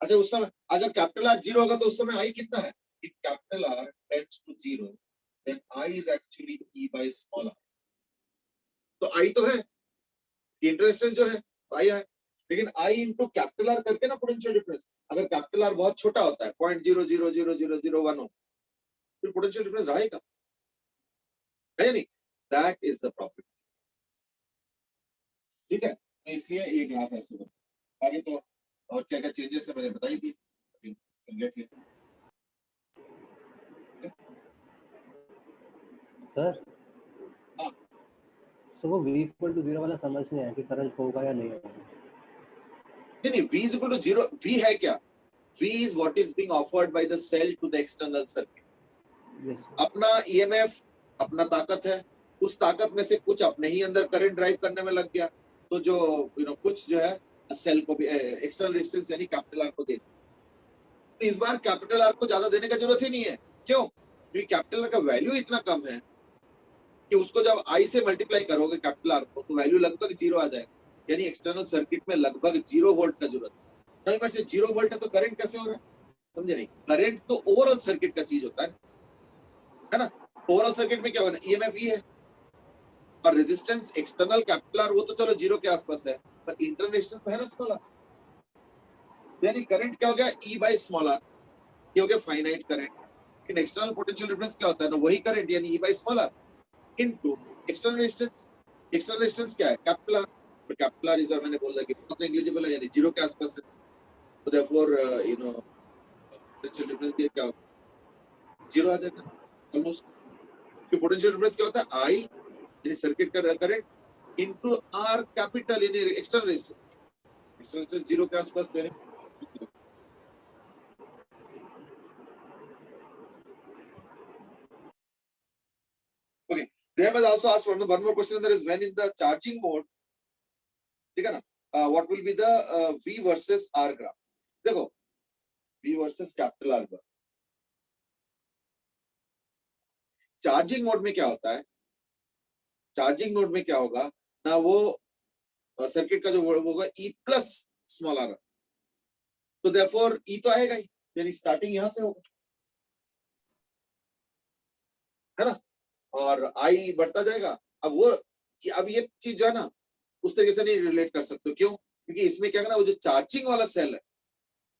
अच्छा उस समय अगर कैपिटल R 0 होगा तो उस समय I कितना है, if capital R tends to 0 then I is actually E by small r। तो I तो है, इंटरेस्टेंस जो है I है, लेकिन I इंटू कैपिटल आर करके ना पोटेंशियल डिफरेंस, अगर कैपिटल आर बहुत छोटा होता है 0.0000001 हो, फिर पोटेंशियल डिफरेंस रहेगा, है नहीं, दैट इज द प्रॉब्लम। ठीक है, तो इसलिए ये ग्राफ ऐसे बना। आगे तो और क्या क्या चेंजेस है मैंने बताई दी। सर तो वो v इक्वल टू 0 वाला समझ नहीं आया कि करंट होगा या नहीं होगा। नहीं, v is equal to 0, v है क्या, v is what is being offered by the cell to the external circuit. अपना ईएमएफ अपना ताकत है, उस ताकत में से कुछ अपने ही अंदर करंट ड्राइव करने में लग गया, तो जो कुछ जो है सेल को भी एक्सटर्नल रेजिस्टेंस यानी कैपिटल आर को दे। तो इस बार कैपिटल आर को ज्यादा देने का जरूरत ही नहीं है, क्यों, क्योंकि कैपिटल आर का वैल्यू इतना कम है कि उसको जब आई से मल्टीप्लाई करोगे कैपिटल आर को तो वैल्यू लगभग जीरो आ जाएगा, यानी एक्सटर्नल सर्किट में लगभग 0 वोल्ट का जरूरत है। नहीं से 0 वोल्ट है तो करंट कैसे हो रहा है, समझे नहीं, करंट तो ओवरऑल सर्किट का चीज होता है ना, ओवरऑल सर्किट में क्या होना, ईएमएफ ही है और रेजिस्टेंस एक्सटर्नल कैपिटल आर वो तो चलो 0 के आसपास है, पर इंटरनल रेजिस्टेंस तो है ना स्मॉल आर, यानी करंट क्या हो गया ई बाय स्मॉल आर, ये हो गया फाइनाइट करंट। इन एक्सटर्नल पोटेंशियल डिफरेंस क्या होता है ना, वही करंट यानी E by small R into external resistance. External resistance क्या है, कैपिटल आर, तो कैपिटल आर इस बार मैंने बोल दिया कि बहुत नेग्लिजिबल है यानी 0 के आसपास है, तो देयरफॉर पोटेंशियल डिफरेंस क्या होगा, 0 आ जाएगा ऑलमोस्ट। तो पोटेंशियल डिफरेंस क्या होता है, आई यानी सर्किट का करंट इनटू आर कैपिटल यानी एक्सटर्नल रेजिस्टेंस, एक्सटर्नल रेजिस्टेंस 0 के आसपास तो यानी okay। They have also asked one more question, that is when in the charging mode, ठीक है ना, what will be the V versus R graph। देखो V versus capital R graph, charging mode में क्या होता है, चार्जिंग मोड में क्या होगा ना, वो सर्किट का जो होगा E प्लस स्मॉल आर, तो देयरफॉर E तो आएगा ही, यानी स्टार्टिंग यहां से होगा, है ना, और I बढ़ता जाएगा। अब वो अब ये चीज जो है ना उस तरीके से नहीं रिलेट कर सकते, क्यों, क्योंकि इसमें क्या करना, वो जो चार्जिंग वाला सेल है,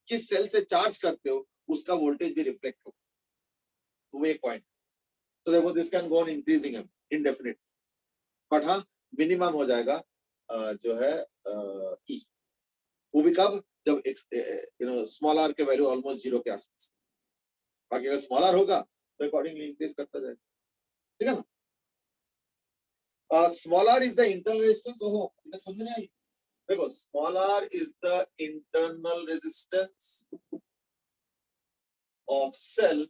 किस सेल से चार्ज करते हो उसका वोल्टेज भी रिफ्लेक्ट होगा, तो वो एक पॉइंट। तो देखो this can go on increasing indefinite, but हाँ मिनिमम हो जाएगा जो है ई, वो भी कब, जब स्मॉल आर के वैल्यू ऑलमोस्ट 0 के आसपास, बाकी अगर स्मॉल आर होगा तो अकॉर्डिंगली इंक्रीज करता जाएगा, ठीक है ना। Small R is the internal resistance, ओहो इन्हें समझ नहीं आई, देखो small R is the internal resistance of cell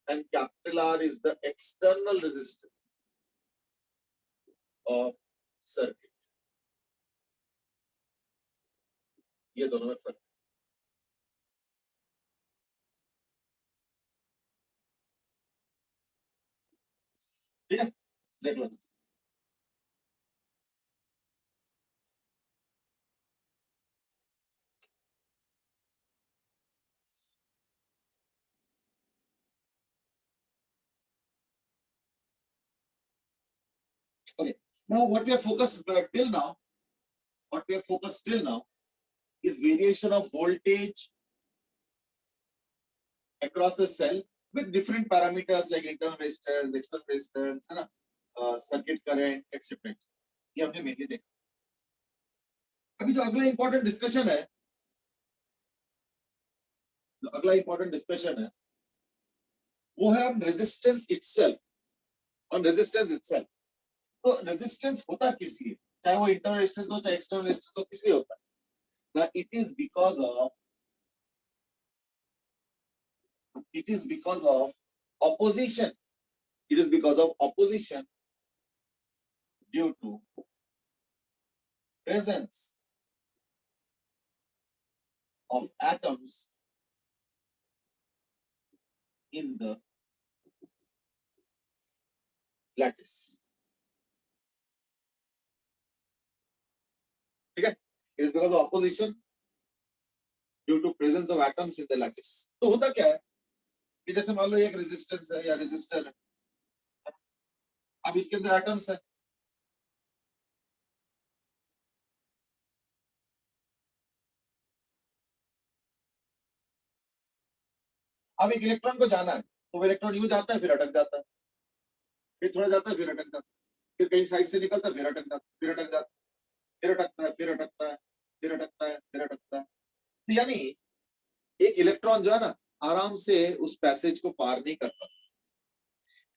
and capital R is the external resistance of circuit। ये दोनों में फर्क, ठीक है, देख लो। Okay. Now what we are focused till now, is variation of voltage across a cell with different parameters like internal resistance, external resistance, है ना, circuit current, etc. ये हमने mainly देखा. अभी जो अगला important discussion है, वो है on resistance itself. तो resistance होता किस लिए? चाहे वो internal resistance हो, चाहे external resistance हो, किस लिए होता है? Now it is because of opposition. It is because of opposition due to presence of atoms in the lattice. ठीक है? It is because of opposition due to presence of atoms in the lattice. तो होता क्या है कि जैसे मान लो एक रेजिस्टेंस है या रेजिस्टर है, अब इसके अंदर एटम्स है, अब एक इलेक्ट्रॉन को जाना है, तो वो इलेक्ट्रॉन यूं जाता है, फिर अटक जाता है, फिर थोड़ा जाता है, फिर अटक जाता है, फिर कहीं साइड से निकलता है, फिर अटक जाता है, फिर अटक जाता है, फिर अटकता है, फिर अटकता है, फिर अटकता है, फिर अटकता है. तो यानी एक इलेक्ट्रॉन जो है ना, आराम से उस पैसेज को पार नहीं कर पाता.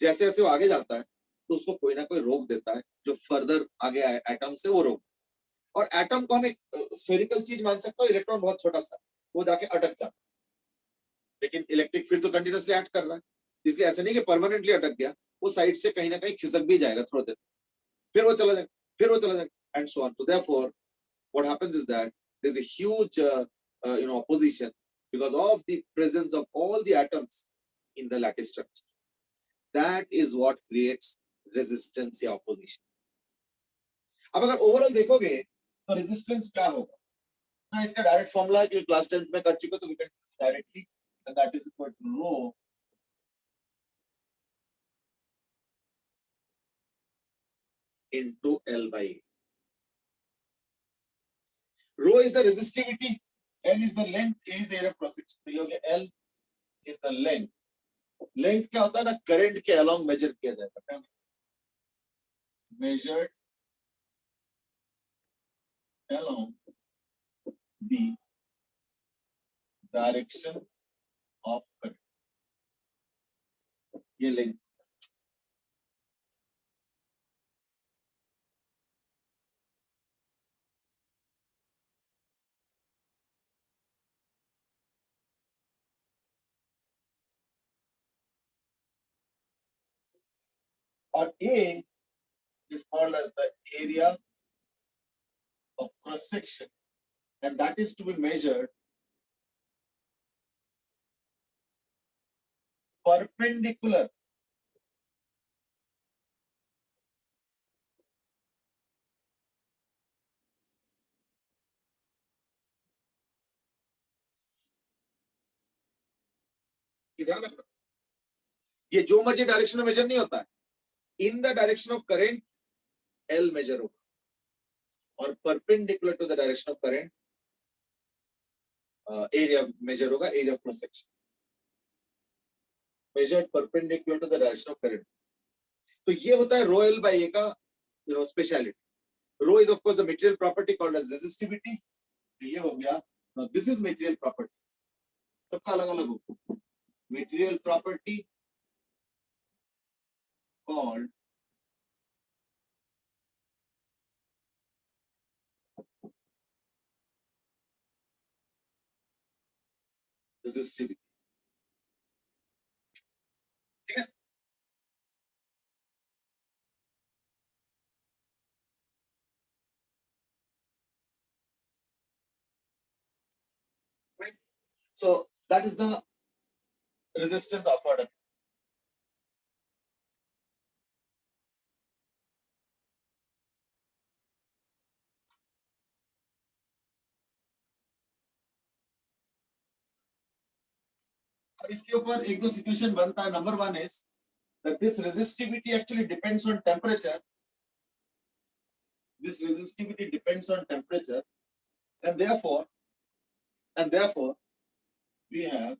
जैसे जैसे वो आगे जाता है तो उसको कोई ना कोई रोक देता है, जो फर्दर आगे एटम से वो रोक. और एटम को हम एक स्फेरिकल चीज मान सकते हो, इलेक्ट्रॉन बहुत छोटा सा, वो जाके अटक जाता है, लेकिन इलेक्ट्रिक फील्ड तो कंटिन्यूअसली एक्ट कर रहा है, इसलिए ऐसा नहीं कि परमानेंटली अटक गया, वो साइड से कहीं ना कहीं खिसक भी जाएगा थोड़ा देर, फिर वो चला जाएगा, फिर वो चला जाएगा, and so on. So therefore what happens is that there's a huge opposition because of the presence of all the atoms in the lattice structure. That is what creates resistance या opposition. अब अगर ओवरऑल देखोगे तो रेजिस्टेंस क्या होगा ना, इसका डायरेक्ट फॉर्मूला जो क्लास 10th में कर चुके, तो we can directly, and that is equal to rho into L by A. Rho is the resistivity, L is the length, A is the area of cross section. तो ये हो गया L is the length. Length क्या होता है ना, करंट के अलोंग मेजर किया जाता है, measured along the direction of current. ये लेंथ. और A is called as the area of cross section, and that is to be measured perpendicular ध्यान रखना, ये जो मर्जी डायरेक्शन में मेजर नहीं होता है, in the direction of current L measure होगा, और perpendicular to the direction of current area measure होगा, area of cross section measured perpendicular to the direction of current. तो ये होता है रो L by A का speciality. Rho is of course the material property called as resistivity. ये हो गया. Now this is material property, सबका अलग अलग होगा. Material property called resistivity. ठीक है. Right. So that is the resistance offered. अब इसके ऊपर एक दो सिचुएशन बनता है. Number one is that this resistivity actually depends on temperature, this resistivity depends on temperature, and therefore we have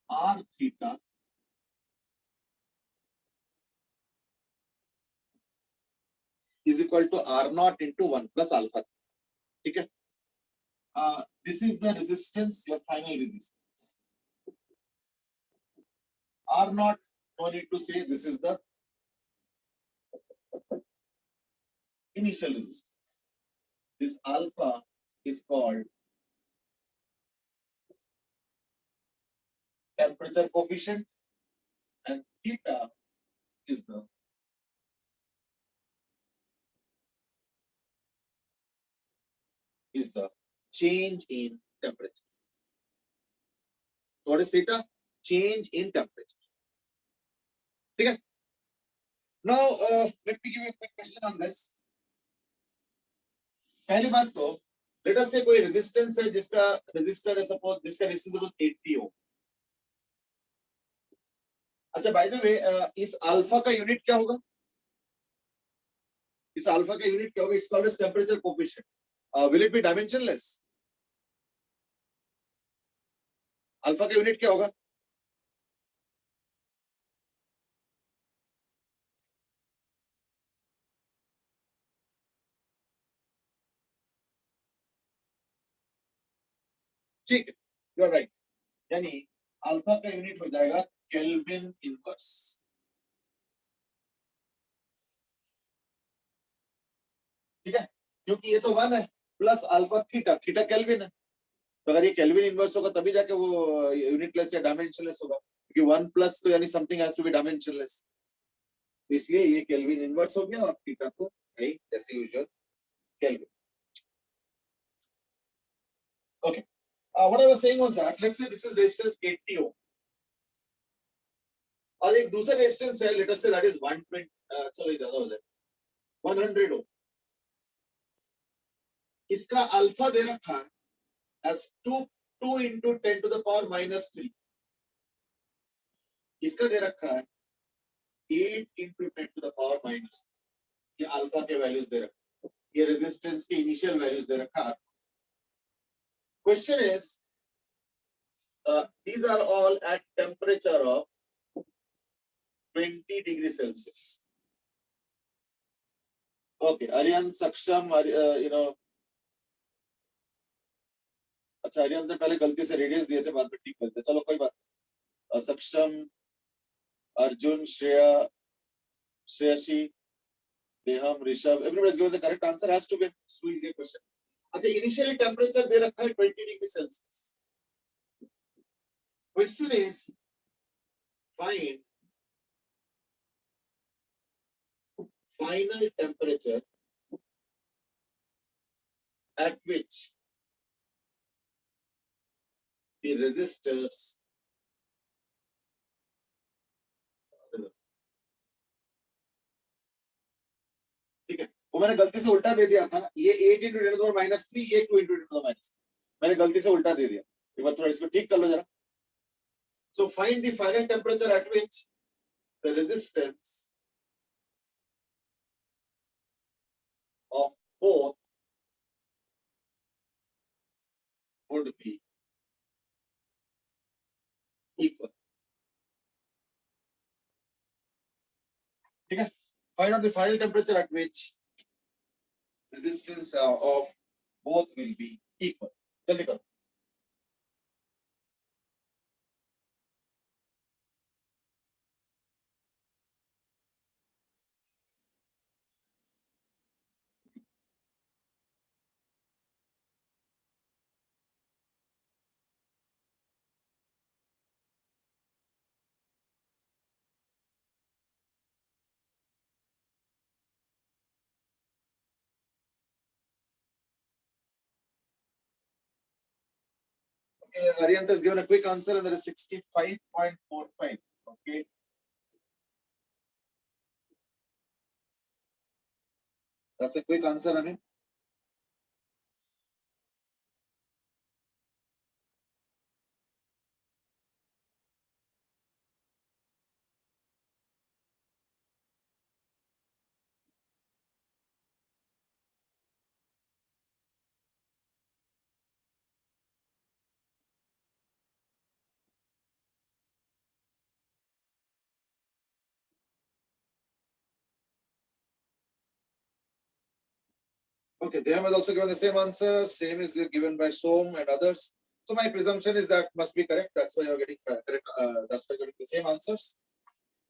R theta is equal to R naught into 1 plus alpha. Okay. This is the resistance, your final resistance. R naught, no need to say, this is the initial resistance. This alpha is called temperature coefficient, and theta is the change in temperature. What is theta? Change in temperature. Okay. Now, let me give you a quick question on this. पहली बात तो let us say कोई resistance है जिसका resistor है suppose जिसका resistance suppose 80 हो. अच्छा, by the way, इस अल्फा का यूनिट क्या होगा? इस अल्फा का यूनिट क्या होगा? It's called as temperature coefficient. Will it be dimensionless? Alpha का यूनिट क्या होगा? ठीक है, you are right. यानी अल्फा का यूनिट हो जाएगा केल्विन इनवर्स. ठीक है, क्योंकि ये तो 1 है plus alpha theta, theta kelvin है, तो अगर ये केल्विन इनवर्स होगा तभी जाके वो यूनिटलेस या डायमेंशनलेस होगा, क्योंकि 1 प्लस तो यानी something has to be dimensionless, तो इसलिए ये केल्विन इनवर्स हो गया और थीटा तो है जैसे usual kelvin. Okay, what I was saying was that let's say this is resistance 80 ओम और एक दूसरा रेजिस्टेंस है, let us say that is 120, चलो ज्यादा हो जाए 100 ओम. इसका अल्फा दे रखा है as 2 into 10 to the power minus 3. इसका दे रखा है 8 into 10 to the power minus 3. ये अल्फा के वैल्यूज दे रखा है, ये रेजिस्टेंस के इनिशियल वैल्यूज दे रखा है. Question is these are all at temperature of 20 degrees Celsius. Okay, Aryan, Saksham, अच्छा आर्यन ने पहले गलती से रेडियस दिए थे, बाद में ठीक करते, चलो कोई बात. सक्षम, अर्जुन, श्रेयसी, देहम, Rishabh, everybody is given the correct answer. Has to be so easy question. अच्छा, इनिशियली टेम्परेचर दे रखा है 20 degree Celsius. Question is find final temperature at which the resistors ठीक है, वो मैंने गलती से उल्टा दे दिया था, ये 8 into 10 to the power minus 3, ये 2 into 10 to the minus 3, मैंने गलती से उल्टा दे दिया. एक बार थोड़ा इसको ठीक कर लो जरा. So find the final temperature at which the resistance of both would be equal. ठीक है, find out the final temperature at which resistance of both will be equal. जल्दी करो. Aryan has given a quick answer and there is 65.45. Okay. That's a quick answer, Amin. Okay, them has also given the same answer. Same is given by Som and others. So my presumption is that must be correct. That's why you're getting correct. That's why you're getting the same answers.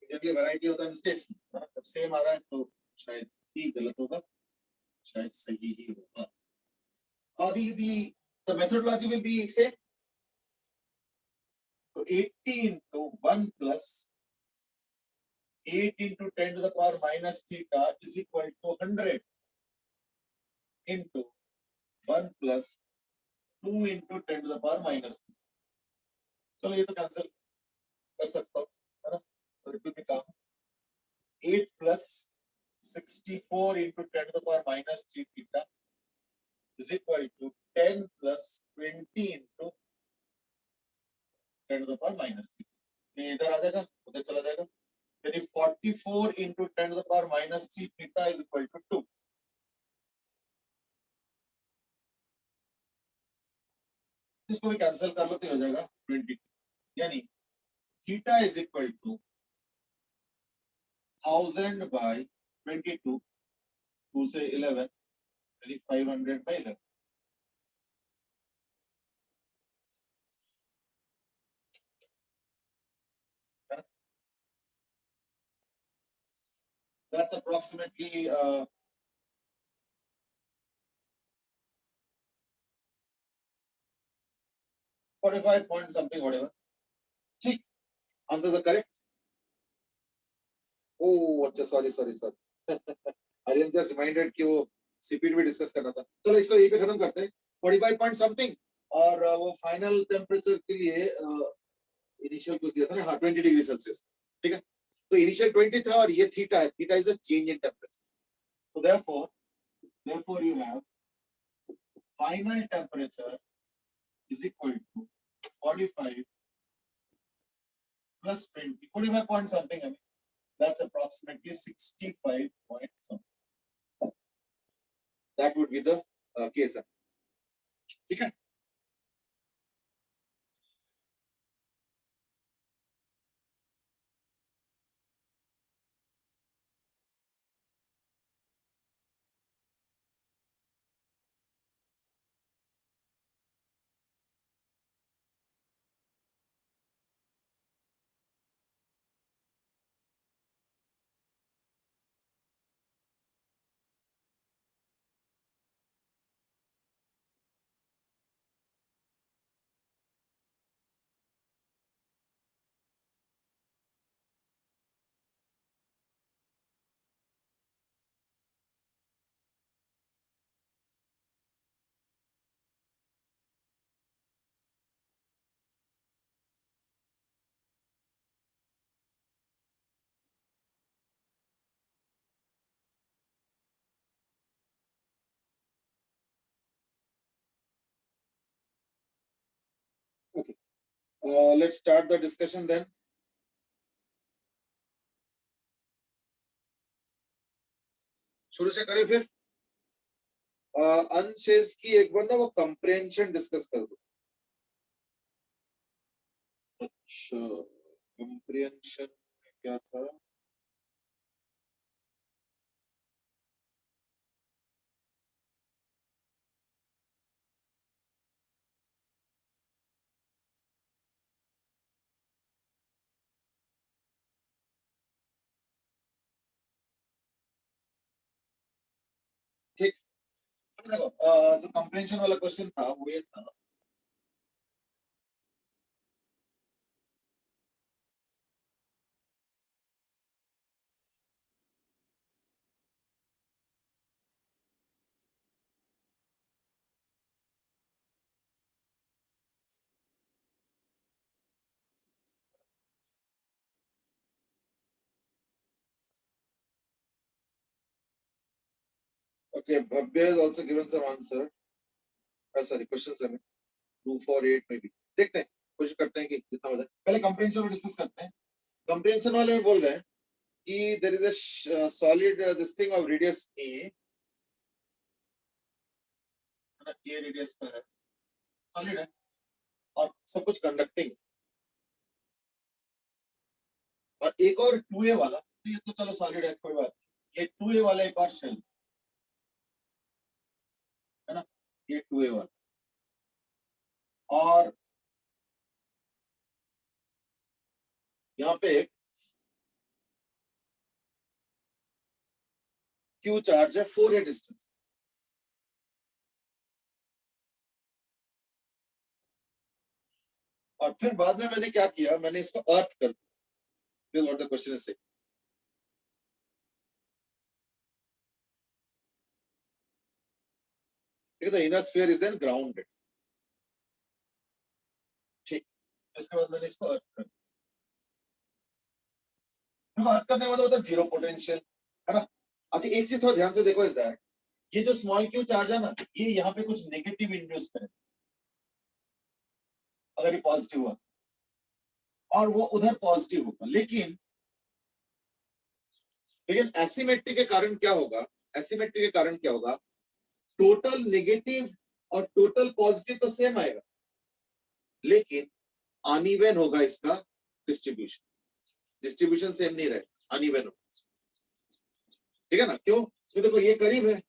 Generally, variety of the mistakes. जब same आ रहा है तो शायद ही गलत होगा, शायद सही ही होगा. The methodology will be same. So 80 into 1 plus 8 into 10 to the power minus theta is equal to 100 into 1 plus 2 into 10 to the power minus theta. चलो ये तो कैंसिल कर सकता हूँ, है ना? तो it will become 8 plus 64 into 10 to the power minus 3 theta is equal to 10 plus 20 into 10 to the power minus 3. ये इधर आ जाएगा, उधर चला जाएगा. Then if 44 into 10 to the power minus 3 theta is equal to 2. इसको भी कैंसिल कर लो तो हो जाएगा 20. यानी theta is equal to 1000 by 22, 2 से 11, यानी 500 by 11. That's approximately 45 point something whatever. ठीक, answers are correct. Oh, अच्छा, sorry. Aryan just reminded कि वो CPT भी डिस्कस करना था. चलो इसको यहीं पे खत्म करते हैं. 45 point something और वो फाइनल टेम्परेचर के लिए इनिशियल कुछ दिया था ना, हाँ 20 डिग्री सेल्सियस. ठीक है, तो इनिशियल 20 था और ये थीटा है. Theta is a change in temperature. So therefore you have final temperature is equal to 45 plus 20, 45 point something. I mean, that's approximately 65 point something. That would be the case. ठीक है. Okay. Let's start the discussion then. शुरू से करें फिर. अंशेष की एक बार ना वो कंप्रेhension डिस्कस कर दो. अच्छा, कंप्रेhension क्या था? ठीक, देखो जो कंप्रेhension वाला क्वेश्चन था वो ये था. Okay, Bhavya has also given some answer. Sorry, questions are 248 maybe. देखते हैं, कोशिश करते हैं कि जितना हो जाए. पहले कंप्रेhension में डिस्कस करते हैं. कंप्रेhension वाले में बोल रहे हैं कि there is a solid this thing of radius A. ये रेडियस का है, सॉलिड है और सब कुछ कंडक्टिंग. और एक और 2A वाला, तो ये तो चलो सॉलिड है, कोई बात. ये 2A वाला एक और शेल, है ना, ये 2a वाला, और यहाँ पे Q चार्ज है 4a डिस्टेंस, और फिर बाद में मैंने क्या किया, मैंने इसको अर्थ कर दिया। What the question is say, the inner sphere is then grounded, ठीक। इसके बाद मैंने इसको अर्थ कर दिया, अर्थ करने के बाद होता है जीरो पोटेंशियल, है ना। अच्छा एक चीज थोड़ा ध्यान से देखो, इस दैट ये जो स्मॉल क्यू चार्ज है ना, ये यहाँ पे कुछ नेगेटिव इंड्यूस करे अगर ये पॉजिटिव हुआ, और वो उधर पॉजिटिव होगा, लेकिन एसिमेट्री के कारण क्या होगा, एसिमेट्री के कारण क्या होगा, टोटल नेगेटिव और टोटल पॉजिटिव तो सेम आएगा, लेकिन अनइवन होगा इसका डिस्ट्रीब्यूशन, डिस्ट्रीब्यूशन सेम नहीं रहे, अनइवन होगा, ठीक है ना। क्यों, तो देखो ये करीब है,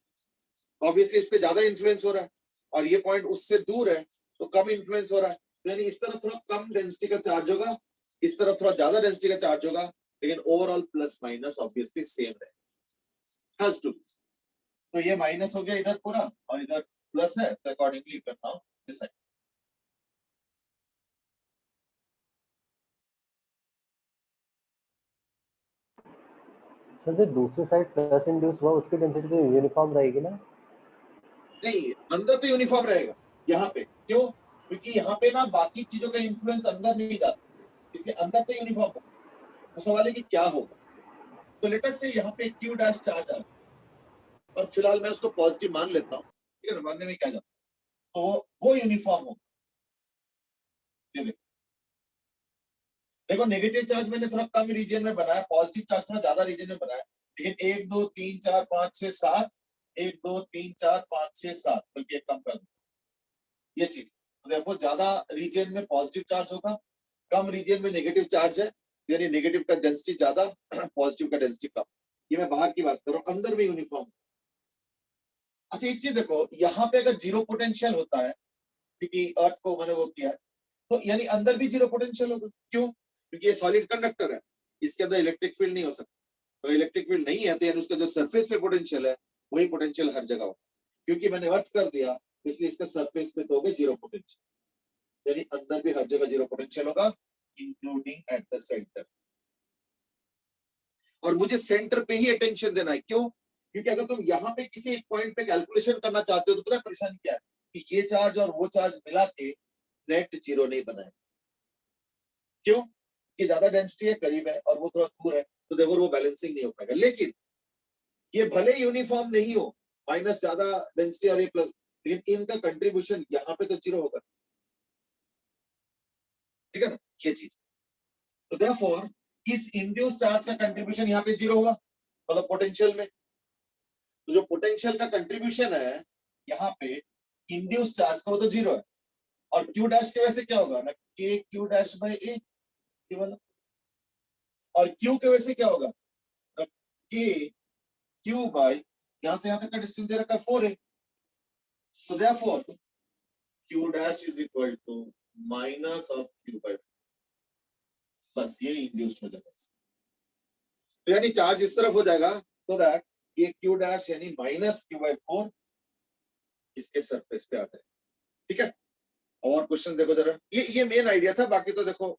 ऑब्वियसली इस पे ज्यादा इन्फ्लुएंस हो रहा है, और ये पॉइंट उससे दूर है तो कम इन्फ्लुएंस हो रहा है, तो यानी इस तरफ थोड़ा कम डेंसिटी का चार्ज होगा, इस तरफ थोड़ा ज्यादा डेंसिटी का चार्ज होगा, लेकिन overall plus minus obviously same है, हैज टू। तो ये माइनस हो गया इधर पूरा, और इधर प्लस है, तो accordingly you can now decide. Sir जो दूसरी साइड प्लस इंड्यूस हुआ उसकी डेंसिटी तो यूनिफॉर्म रहेगी ना? नहीं, अंदर तो यूनिफॉर्म रहेगा यहाँ पे, क्यों, क्योंकि यहाँ पे ना बाकी चीजों का इंफ्लुएंस अंदर नहीं जाता, इसलिए अंदर तो यूनिफॉर्म होगा। तो सवाल है कि क्या होगा, तो लेट अस से यहाँ पे क्यू डैश चार्ज आ, और फिलहाल मैं उसको पॉजिटिव मान लेता हूँ, ठीक है ना, मानने में क्या जाता, तो वो यूनिफॉर्म होगा। ये देखो नेगेटिव चार्ज मैंने थोड़ा कम रीजन में बनाया, पॉजिटिव चार्ज थोड़ा ज्यादा रीजन में बनाया, लेकिन 1 2 3 4 5 6 7, 1 2 3 4 5 6 7, बल्कि एक कम कर दो ये चीज। तो देखो ज्यादा रीजन में पॉजिटिव चार्ज होगा, कम रीजन में नेगेटिव चार्ज है, यानी नेगेटिव का डेंसिटी ज्यादा, पॉजिटिव का डेंसिटी कम। ये मैं बाहर की बात कर रहा हूँ, अंदर में यूनिफॉर्म। अच्छा एक चीज देखो, यहाँ पे अगर जीरो पोटेंशियल होता है, क्योंकि अर्थ को मैंने वो किया है, तो यानी अंदर भी जीरो पोटेंशियल होगा, क्यों, क्योंकि ये सॉलिड कंडक्टर है, इसके अंदर इलेक्ट्रिक फील्ड नहीं हो सकता, तो इलेक्ट्रिक फील्ड नहीं है, तो यानी उसका जो सरफेस पे पोटेंशियल है वही पोटेंशियल हर जगह होगा, क्योंकि मैंने अर्थ कर दिया, इसलिए इसका सरफेस पे तो हो गया जीरो पोटेंशियल, यानी अंदर भी हर जगह जीरो पोटेंशियल होगा, इंक्लूडिंग एट द सेंटर। और मुझे सेंटर पे ही अटेंशन देना है, क्यों, क्योंकि अगर तुम यहाँ पे किसी एक पॉइंट पे कैलकुलेशन करना चाहते हो, तो पता है परेशानी क्या है, कि ये चार्ज और वो चार्ज मिला के नेट जीरो नहीं बनाए, क्यों, कि ज्यादा डेंसिटी है, करीब है, और वो थोड़ा दूर है, तो देखो वो बैलेंसिंग नहीं हो पाएगा। लेकिन ये भले यूनिफॉर्म नहीं हो, माइनस ज्यादा डेंसिटी और ये प्लस, लेकिन इनका कंट्रीब्यूशन यहाँ पे तो जीरो होगा, ठीक है ना, ये चीज। तो देयरफॉर इस इंड्यूस चार्ज का कंट्रीब्यूशन यहाँ पे जीरो होगा, मतलब पोटेंशियल में, तो जो पोटेंशियल का कंट्रीब्यूशन है यहाँ पे इंड्यूस चार्ज का, वो तो जीरो है, और क्यू डैश के वजह से क्या होगा ना, के क्यू डैश बाई ए, ये वाला, और क्यू के वजह से क्या होगा, के क्यू बाई, यहां से यहां तक का डिस्टेंस दे रखा है 4a, so therefore q dash is equal to minus of q by 4, बस ये इंड्यूस्ड हो जाएगा, तो यानी चार्ज इस तरफ हो जाएगा, so that ये q dash यानी माइनस q by 4 इसके सरफेस पे आता है, ठीक है। और क्वेश्चन देखो जरा, ये मेन आइडिया था, बाकी तो देखो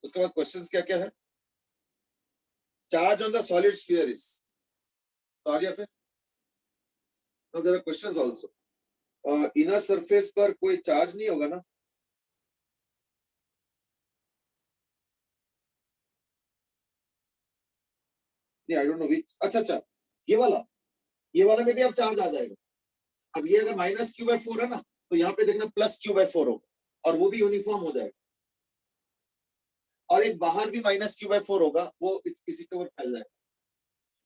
उसके बाद क्वेश्चंस क्या क्या है, charge on the solid sphere is, तो आ गया फिर। Now there are questions also, inner surface पर कोई चार्ज नहीं होगा ना, नहीं आई डोंट नो व्हिच, अच्छा ये वाला में भी अब चार्ज आ जाएगा। अब ये अगर माइनस क्यू बाई 4 है ना, तो यहाँ पे देखना प्लस क्यू बाई 4 होगा, और वो भी यूनिफॉर्म हो जाएगा, और एक बाहर भी माइनस क्यू बाई 4 होगा, वो इसी के ऊपर फैल जाएगा,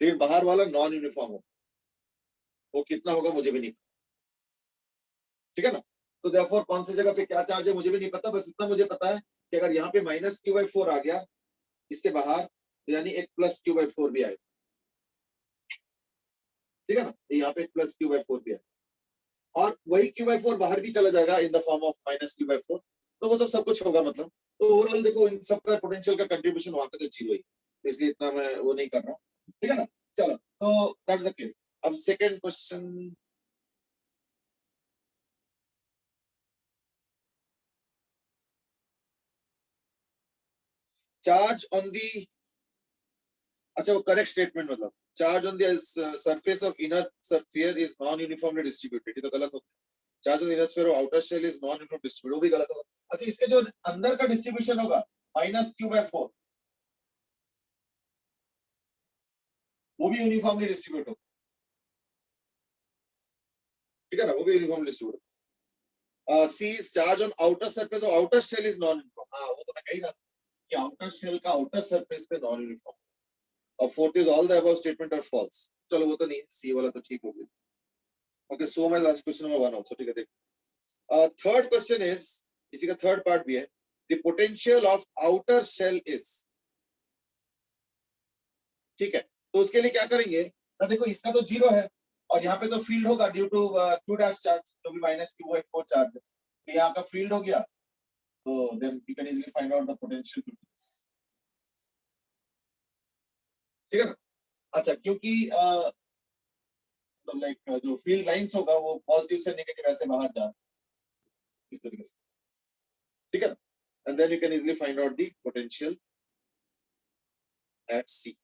लेकिन बाहर वाला नॉन यूनिफॉर्म होगा, वो कितना होगा मुझे भी नहीं पता, ठीक है ना। तो देयरफॉर कौन सी जगह पे क्या चार्ज है मुझे भी नहीं पता, बस इतना मुझे पता है कि अगर यहाँ पे माइनस क्यू बाई 4 आ गया इसके बाहर, यानी एक प्लस क्यू बाई 4 भी आएगा, ठीक है ना, यहाँ पे एक प्लस क्यू बाई 4 भी आएगा और वही क्यू बाई 4 बाहर भी चला जाएगा in the form of minus Q by 4, तो वो सब कुछ होगा मतलब। तो ओवरऑल देखो इन सबका पोटेंशियल का कंट्रीब्यूशन वहां पे तो जीरो ही, तो इसलिए इतना मैं वो नहीं कर रहा हूँ, ठीक है ना। चलो तो दैट्स द केस। अब second question, charge on the, अच्छा वो करेक्ट स्टेटमेंट मतलब charge on the surface of inner sphere is non uniformly distributed, ये तो गलत होगा। Charge on the inner sphere of outer shell is non uniformly distributed, वो भी गलत होगा। अच्छा इसके जो अंदर का डिस्ट्रीब्यूशन होगा माइनस क्यू बाई 4, वो भी यूनिफॉर्मली डिस्ट्रीब्यूट होगा, ठीक है ना, वो भी यूनिफॉर्मली डिस्ट्रीब्यूट होगा। C is charge on outer surface of outer shell is non uniform, हाँ वो तो मैं कह ही रहा था कि आउटर शेल का आउटर सरफेस पे नॉन यूनिफॉर्म। और fourth is all the above statement are false, चलो वो तो नहीं, सी वाला तो ठीक हो गया। Okay so my last question number 1 also, ठीक है। देखो थर्ड क्वेश्चन इज, इसी का थर्ड पार्ट भी है, the potential of outer shell is, ठीक है। तो उसके लिए क्या करेंगे ना, देखो इसका तो जीरो है और यहाँ पे तो फील्ड होगा due to Q dash charge, जो भी माइनस क्यू बाई 4 चार्ज है, तो यहाँ का फील्ड हो गया, तो then you can easily find out the potential, ठीक है ना। अच्छा क्योंकि लाइक जो फील्ड लाइंस होगा वो पॉजिटिव से नेगेटिव ऐसे बाहर जा रहा है इस तरीके से, ठीक है ना, and then you can easily find out the potential at C.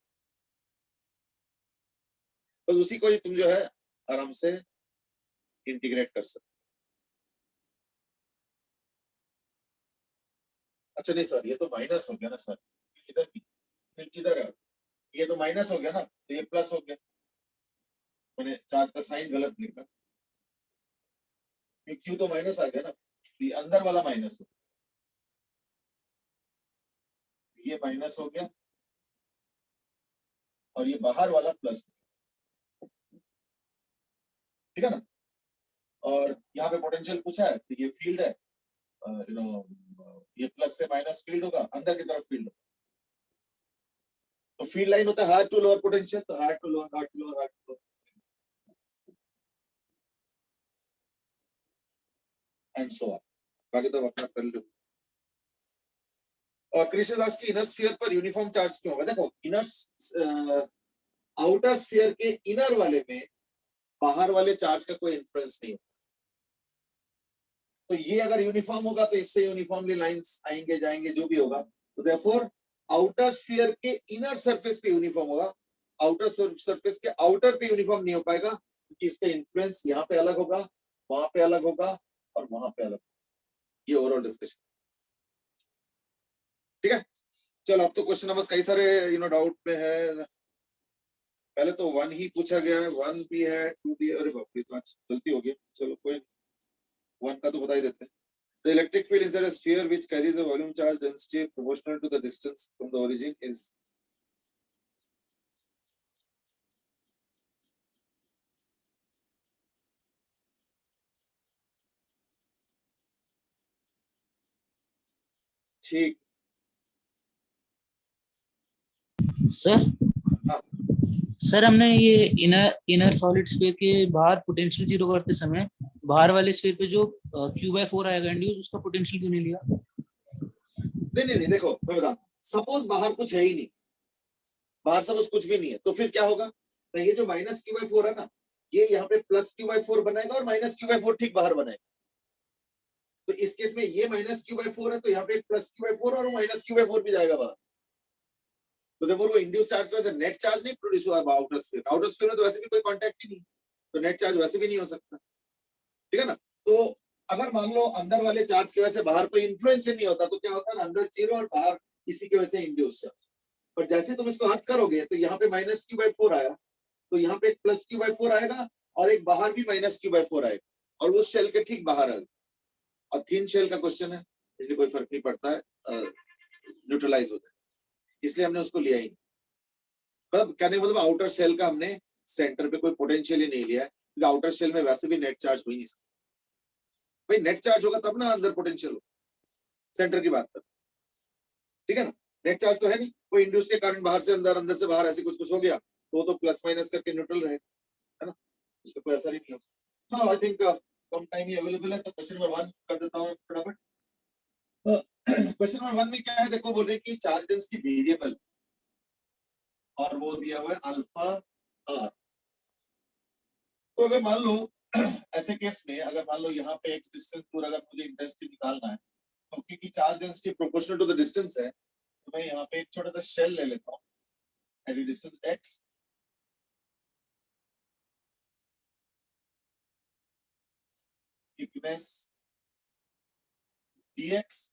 बस उसी को ही तुम जो है आराम से इंटीग्रेट कर सकते। अच्छा नहीं सर, ये तो माइनस हो गया ना सर, इधर भी फिर इधर है, ये तो माइनस हो गया ना, तो ये प्लस हो गया, मैंने चार्ज का साइन गलत लिखा, क्यू तो माइनस आ गया ना, ये अंदर वाला माइनस हो, ये माइनस हो गया और ये बाहर वाला प्लस, ठीक है ना। और यहाँ पे पोटेंशियल पूछा है तो ये फील्ड है, यू नो ये प्लस से माइनस फील्ड होगा, अंदर की तरफ फील्ड होगा, तो फील्ड लाइन होता है हायर टू लोअर पोटेंशियल, तो higher to lower, higher to lower, higher to lower and so on, बाकी तो अपना कर लो। Krish is asking inner sphere पर यूनिफॉर्म चार्ज क्यों होगा। देखो इनर आउटर स्फीयर के इनर वाले में बाहर वाले चार्ज का कोई इन्फ्लुएंस नहीं होगा, तो ये अगर यूनिफॉर्म होगा तो इससे यूनिफॉर्मली लाइंस आएंगे जाएंगे जो भी होगा, तो देयरफॉर आउटर स्फीयर के इनर सरफेस पे यूनिफॉर्म होगा, आउटर सरफेस के आउटर पे यूनिफॉर्म नहीं हो पाएगा, क्योंकि इसका इन्फ्लुएंस यहाँ पे अलग होगा, वहां पे अलग होगा और वहां पे अलग, ये ओवरऑल डिस्कशन, ठीक है। चलो अब तो क्वेश्चन नंबर कई सारे डाउट में है, पहले तो 1 ही पूछा गया है, 1 भी है, 2 भी है, अरे बाप रे तो आज गलती हो गई, चलो कोई 1 का तो बता ही देते हैं। The electric field inside a sphere which carries a volume charge density proportional to the distance from the origin is, ठीक सर हाँ सर हमने ये इनर इनर सॉलिड स्फीयर के बाहर पोटेंशियल जीरो करते समय बाहर वाले स्फीयर पे जो क्यू बाई 4 आएगा इंड्यूस, उसका पोटेंशियल क्यों नहीं लिया? नहीं देखो मैं बता, सपोज बाहर कुछ है ही नहीं, बाहर सपोज कुछ भी नहीं है, तो फिर क्या होगा ना, ये जो माइनस क्यू बाई 4 है ना, ये यहाँ पे प्लस क्यू बाई 4 बनाएगा और माइनस क्यू बाई 4 ठीक बाहर बनाएगा, तो इस केस में ये माइनस क्यू बाई 4 है, तो यहाँ पे प्लस क्यू बाई 4 और माइनस क्यू बाई 4 भी जाएगा बाहर, तो देखो वो इंड्यूस चार्ज की वजह से नेट चार्ज नहीं प्रोड्यूस हुआ आउटर स्फीयर, आउटर स्फीयर में तो वैसे भी कोई कांटेक्ट ही नहीं, तो नेट चार्ज वैसे भी नहीं हो सकता, ठीक है ना। तो अगर मान लो अंदर वाले चार्ज की वजह से बाहर कोई इन्फ्लुएंस ही नहीं होता, तो क्या होता है, अंदर जीरो और बाहर इसी की वजह से इंड्यूस चार्ज, पर जैसे तुम इसको हट करोगे तो यहाँ पे माइनस क्यू बाई 4 आया, तो यहाँ पे एक प्लस क्यू बाई 4 आएगा और एक बाहर भी माइनस क्यू बाई 4 आएगा, और वो शेल के ठीक बाहर आएगा, और थिन शेल का क्वेश्चन है इसलिए कोई फर्क नहीं पड़ता है, न्यूट्रलाइज होता है, इसलिए हमने उसको लिया ही नहीं। मतलब कहने का मतलब आउटर शेल का हमने सेंटर पे कोई पोटेंशियल ही नहीं लिया है, क्योंकि आउटर शेल में वैसे भी नेट चार्ज हो ही नहीं सकता, भाई नेट चार्ज होगा तब ना अंदर पोटेंशियल हो, सेंटर की बात कर, ठीक है ना, नेट चार्ज तो है नहीं, कोई इंड्यूस के कारण बाहर से अंदर, अंदर से बाहर ऐसे कुछ कुछ हो गया तो वो तो प्लस माइनस करके न्यूट्रल रहेगा, है ना, उसका कोई असर ही नहीं होगा। चलो I think come time he available है तो क्वेश्चन नंबर 1 कर देता हूँ फटाफट। क्वेश्चन नंबर 1 में क्या है, देखो बोल रहे हैं कि चार्ज डेंसिटी वेरिएबल और वो दिया हुआ है अल्फा आर। तो अगर मान लो ऐसे केस में अगर मान लो यहाँ पे x डिस्टेंस दूर अगर मुझे इंटेंसिटी निकालना है तो क्योंकि charge density proportional to the distance है तो मैं यहाँ पे एक छोटा सा शेल ले लेता हूँ at distance x, thickness dx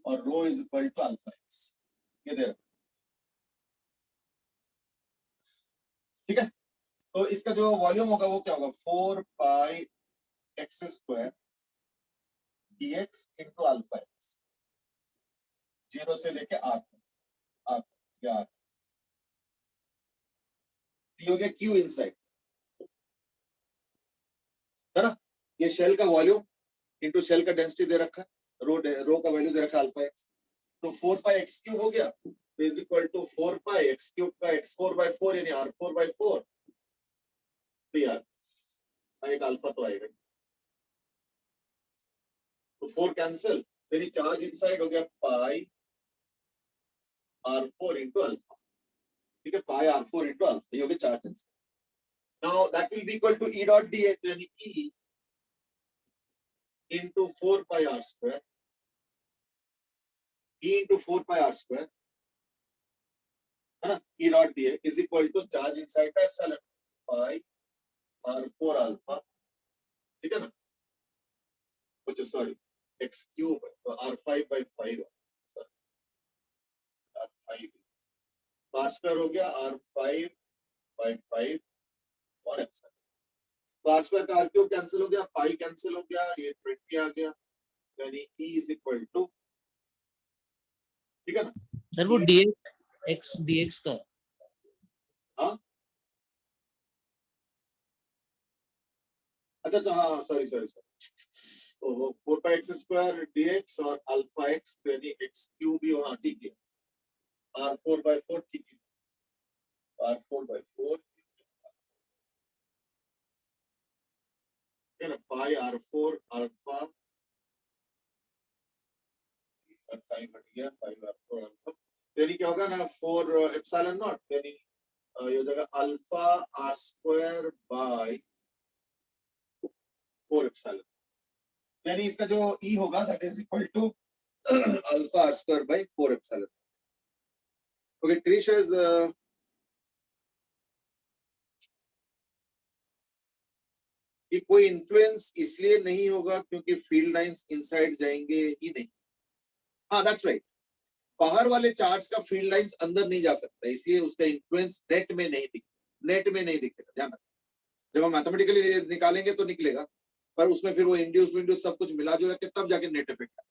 और rho is equal to alpha x, ये दे रहा, ठीक है। तो इसका जो वॉल्यूम होगा वो क्या होगा, 4 pi x square dx into alpha x, 0 से लेके r या r, ये हो गया q इनसाइड, है ना। ये शेल का वॉल्यूम इंटू शेल का डेंसिटी दे रखा है, रो का वैल्यू दे रखा है अल्फा एक्स, तो 4 पाई एक्स क्यूब हो गया is equal to 4 pi x cube का x4 by 4 यानी r4 by 4, तो यार एक अल्फा तो आएगा, तो 4 कैंसिल, यानी चार्ज इनसाइड हो गया पाई r4 इंटू अल्फा, ठीक है, पाई r4 इंटू अल्फा, ये हो गया charge inside. Now that will be equal to E dot dx यानी E into 4 pi r square, E into 4 pi r square, है ना, E dot dx is equal to charge inside का epsilon pi r4 alpha, ठीक है ना, कुछ सॉरी x cube तो r5 by 5 sorry r5 r square हो गया r5 by 5 और epsilon, तो r square का r cube कैंसिल हो गया, pi कैंसिल हो गया, ये 20 आ गया, यानी E is equal to, ठीक है ना। सर वो dx का हाँ अच्छा हाँ सॉरी सॉरी सॉरी, ओहो 4 पाई एक्स स्क्वायर dx और अल्फा x यानी x क्यूब भी वहां, ठीक है, r4 by 4, ठीक है, r4 by 4 है ना, पाई r4 अल्फा 5 हट गया, 5 r4 अल्फा, यानी क्या होगा ना 4 एप्सिलॉन नॉट, यानी ये हो जाएगा alpha r square by 4 epsilon, यानी इसका जो E होगा that is equal to alpha r square by 4 epsilon. Okay Krish is कि कोई इन्फ्लुएंस इसलिए नहीं होगा क्योंकि फील्ड लाइंस इनसाइड जाएंगे ही नहीं, हाँ दैट्स राइट, बाहर वाले चार्ज का फील्ड लाइंस अंदर नहीं जा सकता, इसलिए उसका इन्फ्लुएंस नेट में नहीं दिखेगा, ध्यान रखना, जब हम मैथमेटिकली निकालेंगे तो निकलेगा, पर उसमें फिर वो इंड्यूस सब कुछ मिला जुला के तब जाके नेट इफेक्ट है,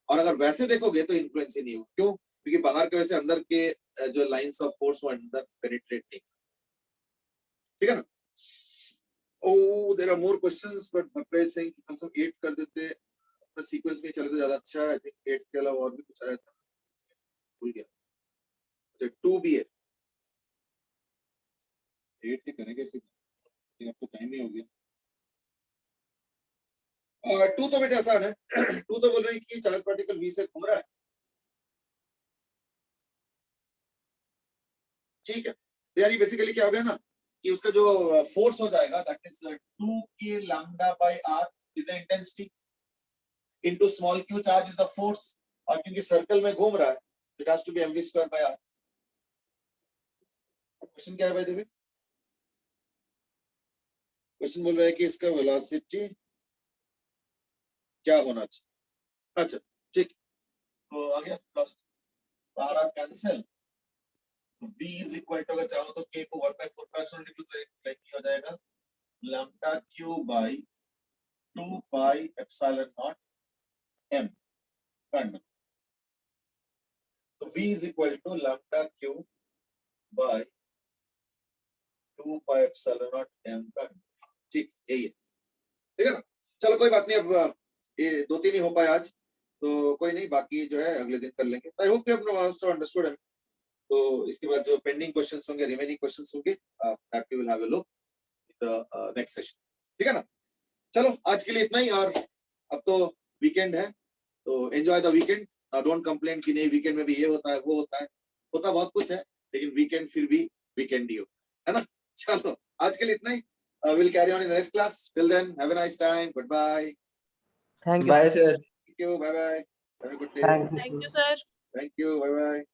और अगर वैसे देखोगे तो इन्फ्लुएंस ही नहीं होगा, क्यों, क्योंकि बाहर के वैसे अंदर के जो लाइंस ऑफ फोर्स वो अंदर पेनिट्रेट नहीं, ठीक है ना। Oh, there are more questions, but Bhakra is saying कि कम से कम 8 कर देते, अपना सीक्वेंस में चले तो ज्यादा अच्छा है, आई थिंक 8 के अलावा और भी कुछ आया था, भूल गया, अच्छा 2 भी है, 8 से करेंगे सीधे, अब तो टाइम ही हो गया। 2 तो बेटा आसान है, 2 तो बोल रहे हैं कि चार्ज पार्टिकल V से घूम रहा है, ठीक है, यानी बेसिकली क्या हो गया ना कि उसका जो फोर्स हो जाएगा that is 2 k lambda by r is the intensity into small q charge is the force, और क्योंकि सर्कल में घूम रहा है it has to be mv square by r। Question क्या है भाई, देखिए क्वेश्चन बोल रहा है कि इसका वेलोसिटी क्या होना चाहिए, अच्छा ठीक, तो आ गया plus r r cancel, v is equal to, अगर चाहो तो k को 1/4 फ्रैक्शन लिख लो तो लाइक हो जाएगा lambda q by 2 pi epsilon not m, तो v is equal to lambda q by 2 pi epsilon not m का, ठीक यही है, ठीक है ना। चलो कोई बात नहीं, अब ये 2-3 ही हो पाए आज, तो कोई नहीं, बाकी जो है अगले दिन कर लेंगे। I hope you have understood तो इसके बाद जो पेंडिंग क्वेश्चंस होंगे, रिमेनिंग क्वेश्चंस होंगे, that we will have a look the next session, ठीक है ना। चलो आज के लिए इतना ही, और अब तो वीकेंड है, तो enjoy the weekend. Don't complain कि नहीं वीकेंड में भी ये होता है वो होता है, होता बहुत कुछ है, लेकिन वीकेंड फिर भी वीकेंड ही हो, है ना। चलो आज के लिए इतना ही, will carry on in the next class. Till then have a nice time, good bye, thank you bye sir. Thank you, bye bye, have a good day, thank you Thank you, sir. Thank you, bye bye.